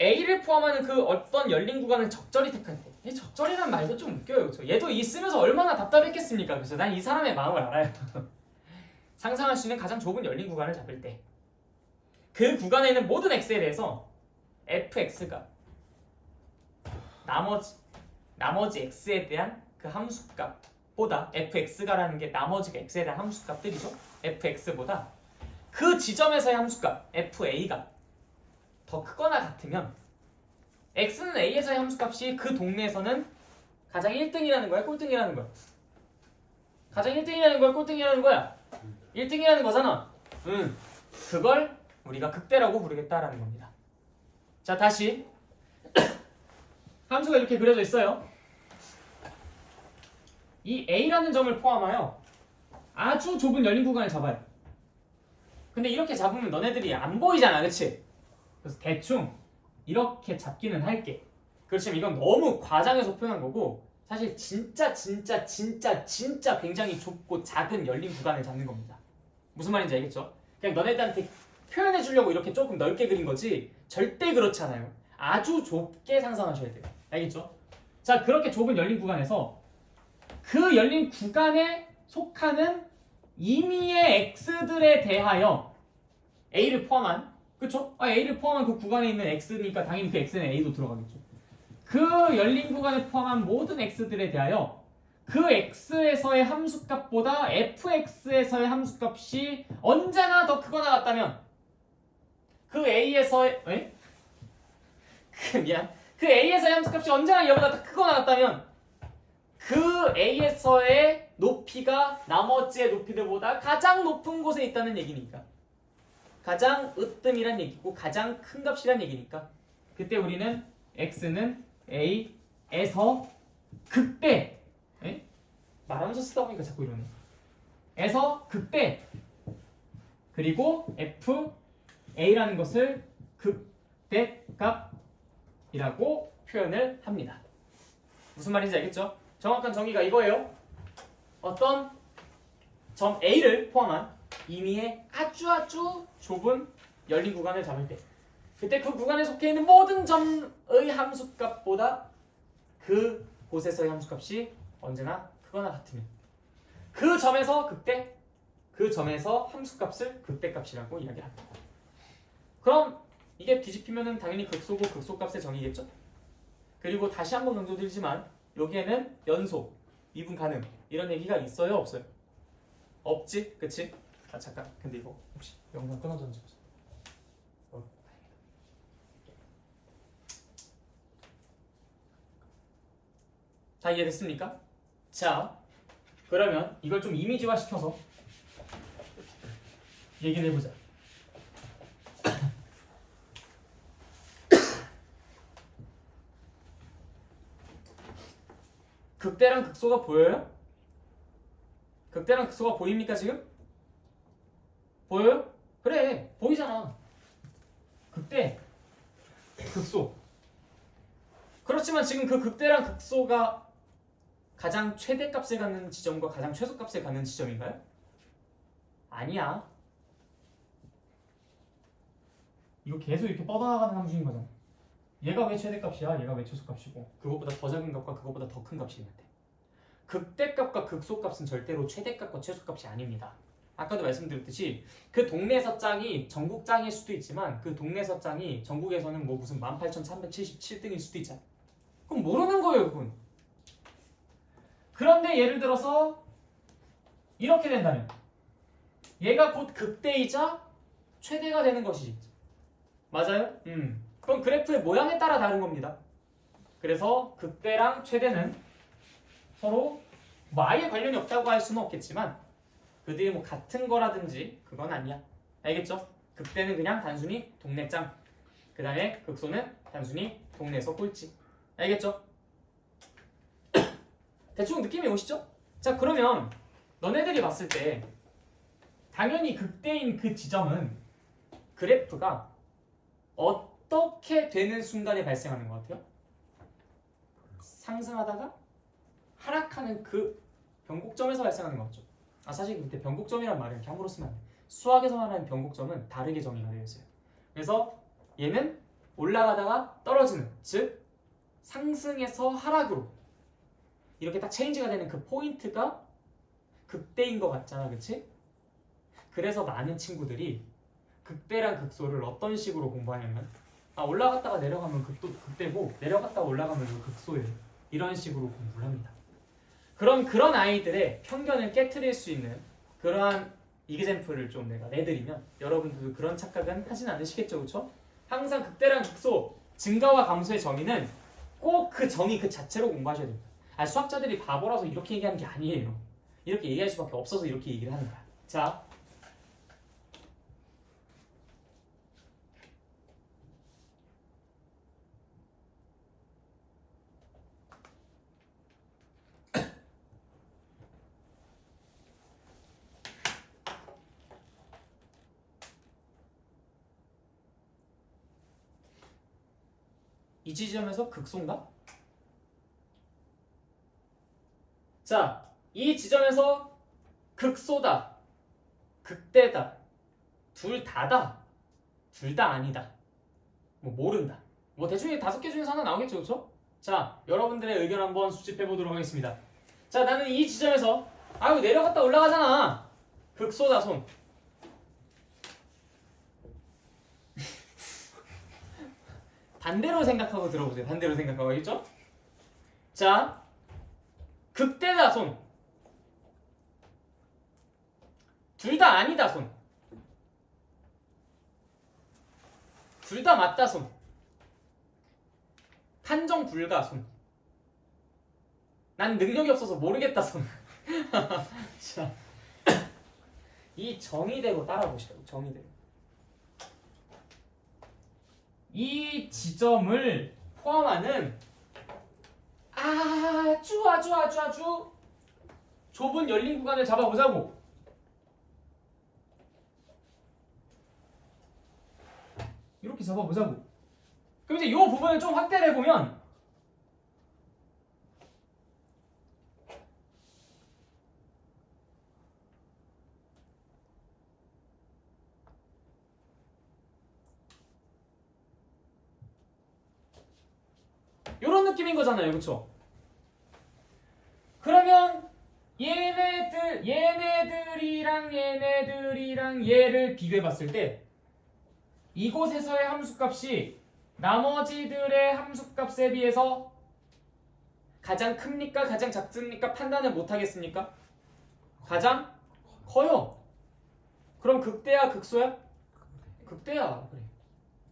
A를 포함하는 그 어떤 열린 구간을 적절히 택할 때, 이 적절이란 말도 좀 웃겨요. 그렇죠? 얘도 이 쓰면서 얼마나 답답했겠습니까? 그래서 난 이 사람의 마음을 알아요. 상상할 수 있는 가장 좁은 열린 구간을 잡을 때 그 구간에 있는 모든 x에 대해서 fx가 나머지 x에 대한 그 함수값보다 fx가라는 게 나머지 x에 대한 함수값들이죠. fx보다 그 지점에서의 함수값 fa가 더 크거나 같으면 x는 a에서의 함수값이 그 동네에서는 가장 1등이라는 거야, 꼴등이라는 거야? 가장 1등이라는 거야, 꼴등이라는 거야? 1등이라는 거잖아. 그걸 우리가 극대라고 부르겠다라는 겁니다. 자, 다시 함수가 이렇게 그려져 있어요. 이 a라는 점을 포함하여 아주 좁은 열린 구간을 잡아요. 근데 이렇게 잡으면 너네들이 안 보이잖아, 그치? 그래서 대충 이렇게 잡기는 할게. 그렇지만 이건 너무 과장해서 표현한 거고 사실 진짜 굉장히 좁고 작은 열린 구간을 잡는 겁니다. 무슨 말인지 알겠죠? 그냥 너네들한테 표현해 주려고 이렇게 조금 넓게 그린 거지 절대 그렇지 않아요. 아주 좁게 상상하셔야 돼요. 알겠죠? 자, 그렇게 좁은 열린 구간에서 그 열린 구간에 속하는 임의의 x들에 대하여 a를 포함한, 그쵸? a를 포함한 그 구간에 있는 x니까 당연히 그 x는 a도 들어가겠죠. 그 열린 구간에 포함한 모든 x들에 대하여 그 x에서의 함수값보다 fx에서의 함수값이 언제나 더 크거나 같다면 그 a에서의 그 a에서의 함수값이 언제나 얘보다 더 크거나 같다면 그 a에서의 높이가 나머지의 높이들보다 가장 높은 곳에 있다는 얘기니까, 가장 으뜸이란 얘기고 가장 큰 값이란 얘기니까 그때 우리는 x는 a에서 극대, 말하면서 쓰다 보니까 자꾸 이러네, 에서 극대 그리고 f a라는 것을 극대값이라고 표현을 합니다. 무슨 말인지 알겠죠? 정확한 정의가 이거예요. 어떤 점 a를 포함한 임의의 아주 좁은 열린 구간을 잡을 때 그때 그 구간에 속해 있는 모든 점의 함수값보다 그 곳에서의 함수값이 언제나 크거나 같으면 그 점에서 극대, 그 점에서 함수값을 극대값이라고 이야기합니다. 그럼 이게 뒤집히면은 당연히 극소고 극소값의 정의겠죠? 그리고 다시 한번 강조드리지만 여기에는 연소, 미분 가능 이런 얘기가 있어요, 없어요? 없지, 그치? 아 잠깐, 근데 이거 혹시 영상 끊어졌는지 보자. 다 이해됐습니까? 자, 그러면 이걸 좀 이미지화 시켜서 얘기를 해보자. 극대랑 극소가 보여요? 극대랑 극소가 보입니까 지금? 보여요? 그래, 보이잖아. 극대, 극소. 그렇지만 지금 그 극대랑 극소가 가장 최대값을 갖는 지점과 가장 최소값을 갖는 지점인가요? 아니야. 이거 계속 이렇게 뻗어나가는 함수인 거잖아. 얘가 왜 최대값이야? 얘가 왜 최소값이고 그것보다 더 작은 값과 그것보다 더 큰 값이 있는데 극대값과 극소값은 절대로 최대값과 최소값이 아닙니다. 아까도 말씀드렸듯이 그 동네에서 짱이 전국 짱일 수도 있지만 그 동네에서 짱이 전국에서는 뭐 무슨 18,377등일 수도 있잖아. 그럼 모르는 거예요, 그건. 그런데 예를 들어서 이렇게 된다면 얘가 곧 극대이자 최대가 되는 것이지. 맞아요? 그럼 그래프의 모양에 따라 다른 겁니다. 그래서 극대랑 최대는 서로 뭐 아예 관련이 없다고 할 수는 없겠지만 그들이 뭐 같은 거라든지 그건 아니야. 알겠죠? 극대는 그냥 단순히 동네 짱, 그 다음에 극소는 단순히 동네에서 꼴찌. 알겠죠? 대충 느낌이 오시죠? 자, 그러면 너네들이 봤을 때 당연히 극대인 그 지점은 그래프가 어떻게 되는 순간에 발생하는 것 같아요? 상승하다가 하락하는 그 변곡점에서 발생하는 거죠. 사실 그때 변곡점이란 말을 이렇게 함부로 쓰면 안 돼. 수학에서 말하는 변곡점은 다르게 정의가 되어 있어요. 그래서 얘는 올라가다가 떨어지는, 즉 상승에서 하락으로 이렇게 딱 체인지가 되는 그 포인트가 극대인 것 같잖아, 그치? 그래서 많은 친구들이 극대랑 극소를 어떤 식으로 공부하냐면 올라갔다가 내려가면 극대고 내려갔다가 올라가면 극소예요. 이런 식으로 공부를 합니다. 그럼 그런 아이들의 편견을 깨트릴 수 있는 그러한 이그젬플을 좀 내가 내드리면 여러분들도 그런 착각은 하진 않으시겠죠, 그렇죠? 항상 극대랑 극소, 증가와 감소의 정의는 꼭 그 정의 그 자체로 공부하셔야 됩니다. 수학자들이 바보라서 이렇게 얘기하는 게 아니에요. 이렇게 얘기할 수밖에 없어서 이렇게 얘기를 하는 거야. 자, 이 지점에서 극소인가? 자, 이 지점에서 극소다, 극대다, 둘 다다, 둘 다 아니다, 모른다. 대충 5개 중에서 하나 나오겠죠, 그렇죠? 자, 여러분들의 의견 한번 수집해 보도록 하겠습니다. 자, 나는 이 지점에서 내려갔다 올라가잖아. 극소다, 손. 반대로 생각하고 들어보세요. 반대로 생각하고, 알겠죠? 자, 극대다, 손. 둘 다 아니다, 손. 둘 다 맞다, 손. 판정 불가, 손. 난 능력이 없어서 모르겠다, 손. 자, 이 정의대로 따라보시라고, 정의대로. 이 지점을 포함하는 아주 좁은 열린 구간을 잡아보자고. 이렇게 잡아보자고. 그럼 이제 이 부분을 좀 확대를 해보면 이런 느낌인 거잖아요, 그렇죠? 그러면 얘네들이랑 얘를 비교해봤을 때 이곳에서의 함수값이 나머지들의 함수값에 비해서 가장 큽니까? 가장 작습니까? 판단을 못하겠습니까? 가장 커요. 그럼 극대야, 극소야? 극대야. 그래.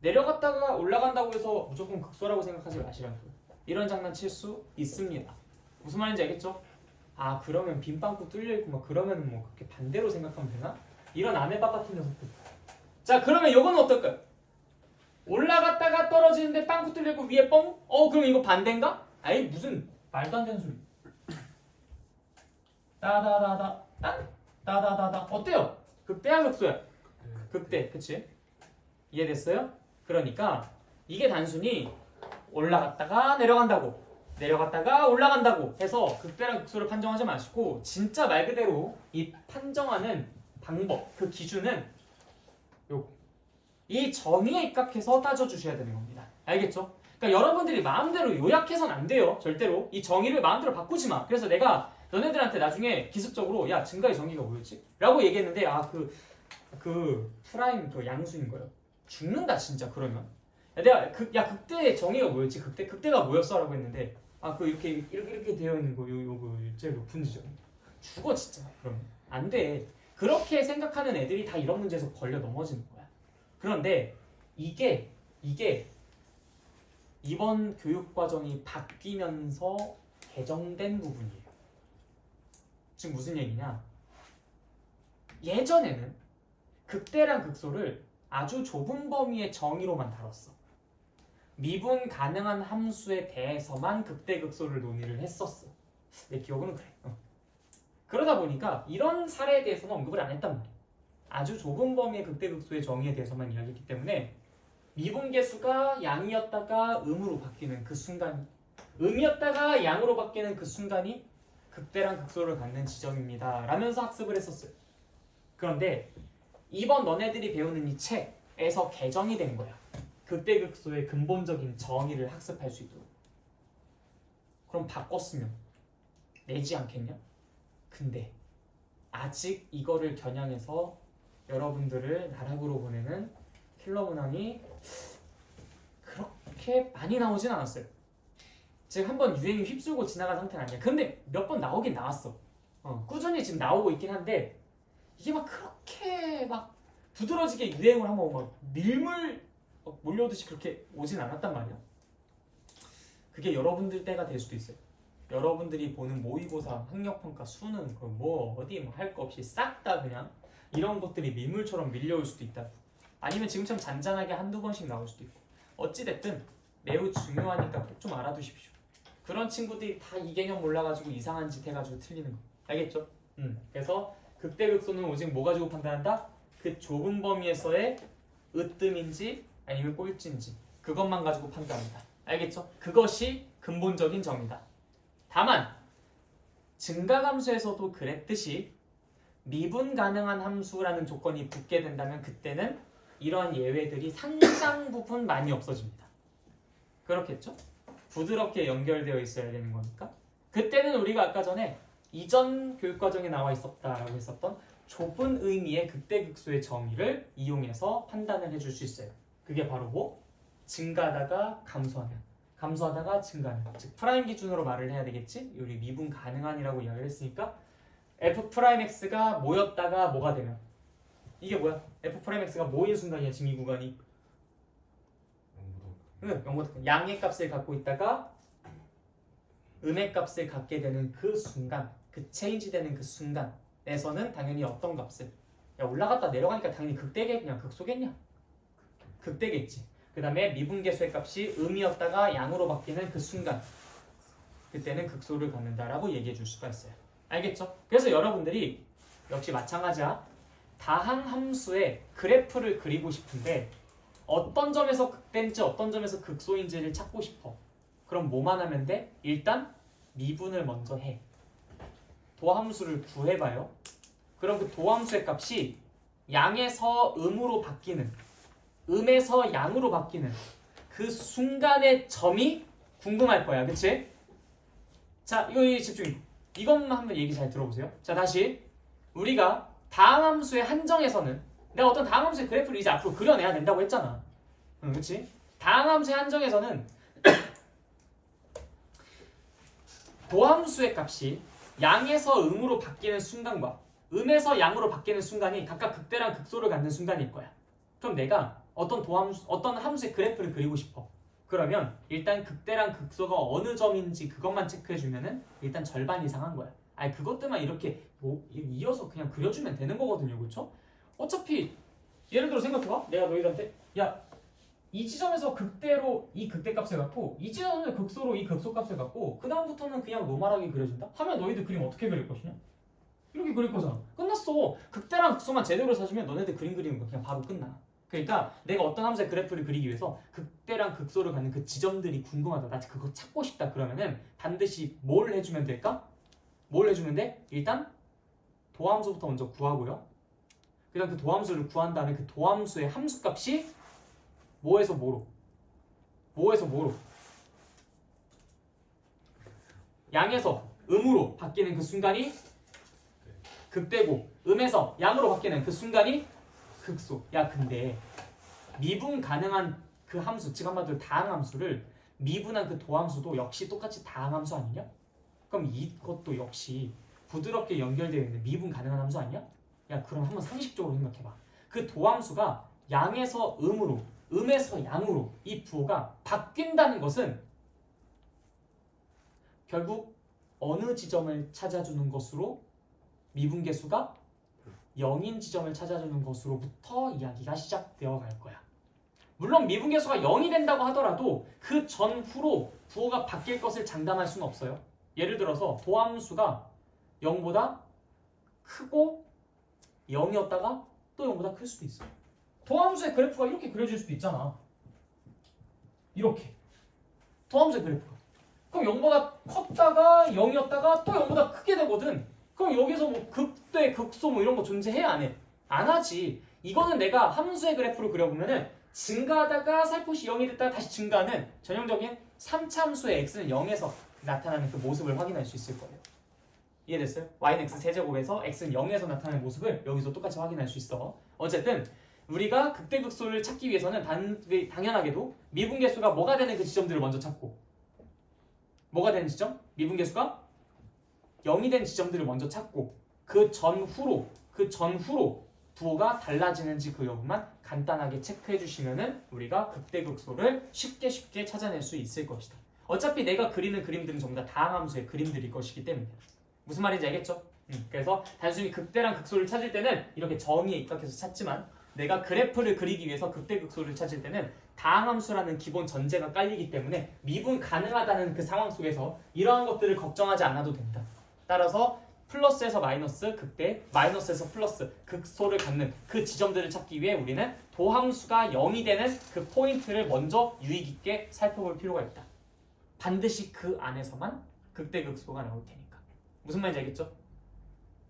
내려갔다가 올라간다고 해서 무조건 극소라고 생각하지 마시라고요. 이런 장난 칠 수 있습니다. 무슨 말인지 알겠죠? 그러면 빈 빵꾸 뚫려있고 그러면 그렇게 반대로 생각하면 되나? 이런 아메바 같은 녀석들. 자, 그러면 요거는 어떨까요? 올라갔다가 떨어지는데 빵꾸 뚫려있고 위에 뻥? 그럼 이거 반대인가? 무슨 말도 안 되는 소리. 따다다다 딴 따다다다. 어때요? 극대야, 극소야? 극대, 그치? 이해됐어요? 그러니까 이게 단순히 올라갔다가 내려간다고, 내려갔다가 올라간다고 해서 극대랑 극소를 판정하지 마시고 진짜 말 그대로 이 판정하는 방법, 그 기준은 이 정의에 입각해서 따져주셔야 되는 겁니다. 알겠죠? 그러니까 여러분들이 마음대로 요약해서는 안 돼요. 절대로. 이 정의를 마음대로 바꾸지 마. 그래서 내가 너네들한테 나중에 기습적으로 야, 증가의 정의가 뭐였지? 라고 얘기했는데 그 프라임 그 양수인 거예요. 죽는다 진짜 그러면. 내가 극대의 정의가 뭐였지? 극대가 뭐였어? 라고 했는데 이렇게 되어 있는 거 요거 제일 높은 지점. 죽어 진짜. 그러면 안 돼. 그렇게 생각하는 애들이 다 이런 문제에서 걸려 넘어지는 거야. 그런데 이게 이번 교육과정이 바뀌면서 개정된 부분이에요. 지금 무슨 얘기냐? 예전에는 극대랑 극소를 아주 좁은 범위의 정의로만 다뤘어. 미분 가능한 함수에 대해서만 극대 극소를 논의를 했었어. 내 기억은 그래. 그러다 보니까 이런 사례에 대해서는 언급을 안 했단 말이야. 아주 좁은 범위의 극대 극소의 정의에 대해서만 이야기했기 때문에 미분계수가 양이었다가 음으로 바뀌는 그 순간 음이었다가 양으로 바뀌는 그 순간이 극대랑 극소를 갖는 지점입니다 라면서 학습을 했었어요. 그런데 이번 너네들이 배우는 이 책에서 개정이 된 거야. 극대 극소의 근본적인 정의를 학습할 수 있도록. 그럼 바꿨으면 내지 않겠냐? 근데 아직 이거를 겨냥해서 여러분들을 나락으로 보내는 킬러 문항이 그렇게 많이 나오진 않았어요. 지금 한번 유행이 휩쓸고 지나간 상태는 아니야. 근데 몇 번 나오긴 나왔어. 꾸준히 지금 나오고 있긴 한데 이게 막 그렇게 막 두드러지게 유행을 한번 막 밀물 몰려오듯이 그렇게 오진 않았단 말이야. 그게 여러분들 때가 될 수도 있어요. 여러분들이 보는 모의고사, 학력평가, 수능, 뭐 어디 뭐 할 거 없이 싹 다 그냥 이런 것들이 밀물처럼 밀려올 수도 있다. 아니면 지금처럼 잔잔하게 한두 번씩 나올 수도 있고. 어찌됐든 매우 중요하니까 꼭 좀 알아두십시오. 그런 친구들이 다 이 개념 몰라가지고 이상한 짓 해가지고 틀리는 거. 알겠죠? 그래서 극대극소는 오직 뭐 가지고 판단한다? 그 좁은 범위에서의 으뜸인지 아니면 꼴찌인지 그것만 가지고 판단한다. 알겠죠? 그것이 근본적인 정의다. 다만 증가함수에서도 그랬듯이 미분 가능한 함수라는 조건이 붙게 된다면 그때는 이런 예외들이 상당 부분 많이 없어집니다. 그렇겠죠? 부드럽게 연결되어 있어야 되는 거니까. 그때는 우리가 아까 전에 이전 교육과정에 나와 있었다라고 했었던 좁은 의미의 극대극소의 정의를 이용해서 판단을 해줄 수 있어요. 그게 바로 뭐? 증가하다가 감소하는, 감소하다가 증가하는, 즉 프라임 기준으로 말을 해야 되겠지? 우리 미분 가능한이라고 이야기를 했으니까 F'X가 모였다가 뭐가 되면 이게 뭐야? F'X가 모인 순간이야. 지금 이 구간이 양의 값을 갖고 있다가 음의 값을 갖게 되는 그 순간, 그 체인지 되는 그 순간에서는 당연히 어떤 값을, 야 올라갔다 내려가니까 당연히 극대겠냐 극소겠냐? 극대겠지. 그 다음에 미분계수의 값이 음이었다가 양으로 바뀌는 그 순간, 그때는 극소를 갖는다라고 얘기해 줄 수가 있어요. 알겠죠? 그래서 여러분들이 역시 마찬가지야. 다항 함수의 그래프를 그리고 싶은데 어떤 점에서 극대인지 어떤 점에서 극소인지를 찾고 싶어. 그럼 뭐만 하면 돼? 일단 미분을 먼저 해. 도함수를 구해봐요. 그럼 그 도함수의 값이 양에서 음으로 바뀌는, 음에서 양으로 바뀌는 그 순간의 점이 궁금할 거야. 그치? 자, 이거 집중. 이것만 한번 얘기 잘 들어보세요. 자, 다시 우리가 다항함수의 한정에서는 내가 어떤 다항함수의 그래프를 이제 앞으로 그려내야 된다고 했잖아. 그치? 다항함수의 한정에서는 도함수의 값이 양에서 음으로 바뀌는 순간과 음에서 양으로 바뀌는 순간이 각각 극대랑 극소를 갖는 순간일 거야. 그럼 내가 어떤 함수의 그래프를 그리고 싶어. 그러면 일단 극대랑 극소가 어느 점인지 그것만 체크해주면은 일단 절반 이상 한 거야. 아니 그것들만 이렇게 이어서 그냥 그려주면 되는 거거든요. 그렇죠? 어차피 예를 들어 생각해봐. 내가 너희들한테 야 이 지점에서 극대로 이 극대값을 갖고 이 지점에서 극소로 이 극소값을 갖고 그 다음부터는 그냥 노멀하게 그려진다? 하면 너희들 그림 어떻게 그릴 것이냐? 이렇게 그릴 거잖아. 끝났어. 극대랑 극소만 제대로 사주면 너네들 그림 그리는 거 그냥 바로 끝나. 그러니까 내가 어떤 함수의 그래프를 그리기 위해서 극대랑 극소를 갖는 그 지점들이 궁금하다. 나 그거 찾고 싶다. 그러면은 반드시 뭘 해주면 될까? 뭘 해주면 돼? 일단 도함수부터 먼저 구하고요. 그 다음 그 도함수를 구한 다음에 그 도함수의 함수값이 뭐에서 뭐로? 뭐에서 뭐로? 양에서 음으로 바뀌는 그 순간이 극대고 음에서 양으로 바뀌는 그 순간이 극소. 야 근데 미분 가능한 그 함수, 즉 한마디로 다항함수를 미분한 그 도함수도 역시 똑같이 다항함수 아니냐? 그럼 이것도 역시 부드럽게 연결되어 있는 미분 가능한 함수 아니야? 야 그럼 한번 상식적으로 생각해봐. 그 도함수가 양에서 음으로, 음에서 양으로 이 부호가 바뀐다는 것은 결국 어느 지점을 찾아주는 것으로 미분계수가 0인 지점을 찾아주는 것으로부터 이야기가 시작되어 갈 거야. 물론 미분계수가 0이 된다고 하더라도 그 전후로 부호가 바뀔 것을 장담할 수는 없어요. 예를 들어서 도함수가 0보다 크고 0이었다가 또 0보다 클 수도 있어. 도함수의 그래프가 이렇게 그려질 수도 있잖아. 이렇게. 도함수의 그래프가. 그럼 0보다 컸다가 0이었다가 또 0보다 크게 되거든. 그럼 여기서 뭐 극대, 극소 뭐 이런 거 존재해 안 해? 안 하지. 이거는 내가 함수의 그래프로 그려보면은 증가하다가 살포시 0이 됐다가 다시 증가하는 전형적인 3차 함수의 x는 0에서 나타나는 그 모습을 확인할 수 있을 거예요. 이해됐어요? y는 x 세제곱에서 x는 0에서 나타나는 모습을 여기서 똑같이 확인할 수 있어. 어쨌든 우리가 극대극소를 찾기 위해서는 당연하게도 미분계수가 뭐가 되는 그 지점들을 먼저 찾고, 뭐가 되는 지점? 미분계수가 0이 된 지점들을 먼저 찾고, 그 전후로 부호가 달라지는지 그 여부만 간단하게 체크해 주시면은 우리가 극대극소를 쉽게 찾아낼 수 있을 것이다. 어차피 내가 그리는 그림들은 전부 다 다항함수의 그림들일 것이기 때문에. 무슨 말인지 알겠죠? 그래서 단순히 극대랑 극소를 찾을 때는 이렇게 정의에 입각해서 찾지만, 내가 그래프를 그리기 위해서 극대극소를 찾을 때는 다항함수라는 기본 전제가 깔리기 때문에 미분 가능하다는 그 상황 속에서 이러한 것들을 걱정하지 않아도 된다. 따라서 플러스에서 마이너스 극대, 마이너스에서 플러스 극소를 갖는 그 지점들을 찾기 위해 우리는 도함수가 0이 되는 그 포인트를 먼저 유의 깊게 살펴볼 필요가 있다. 반드시 그 안에서만 극대극소가 나올 테니까. 무슨 말인지 알겠죠?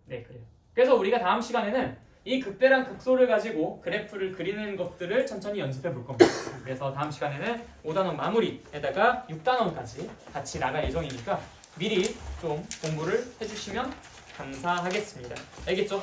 네, 그래요. 그래서 우리가 다음 시간에는 이 극대랑 극소를 가지고 그래프를 그리는 것들을 천천히 연습해 볼 겁니다. 그래서 다음 시간에는 5단원 마무리에다가 6단원까지 같이 나갈 예정이니까 미리 좀 공부를 해주시면 감사하겠습니다. 알겠죠?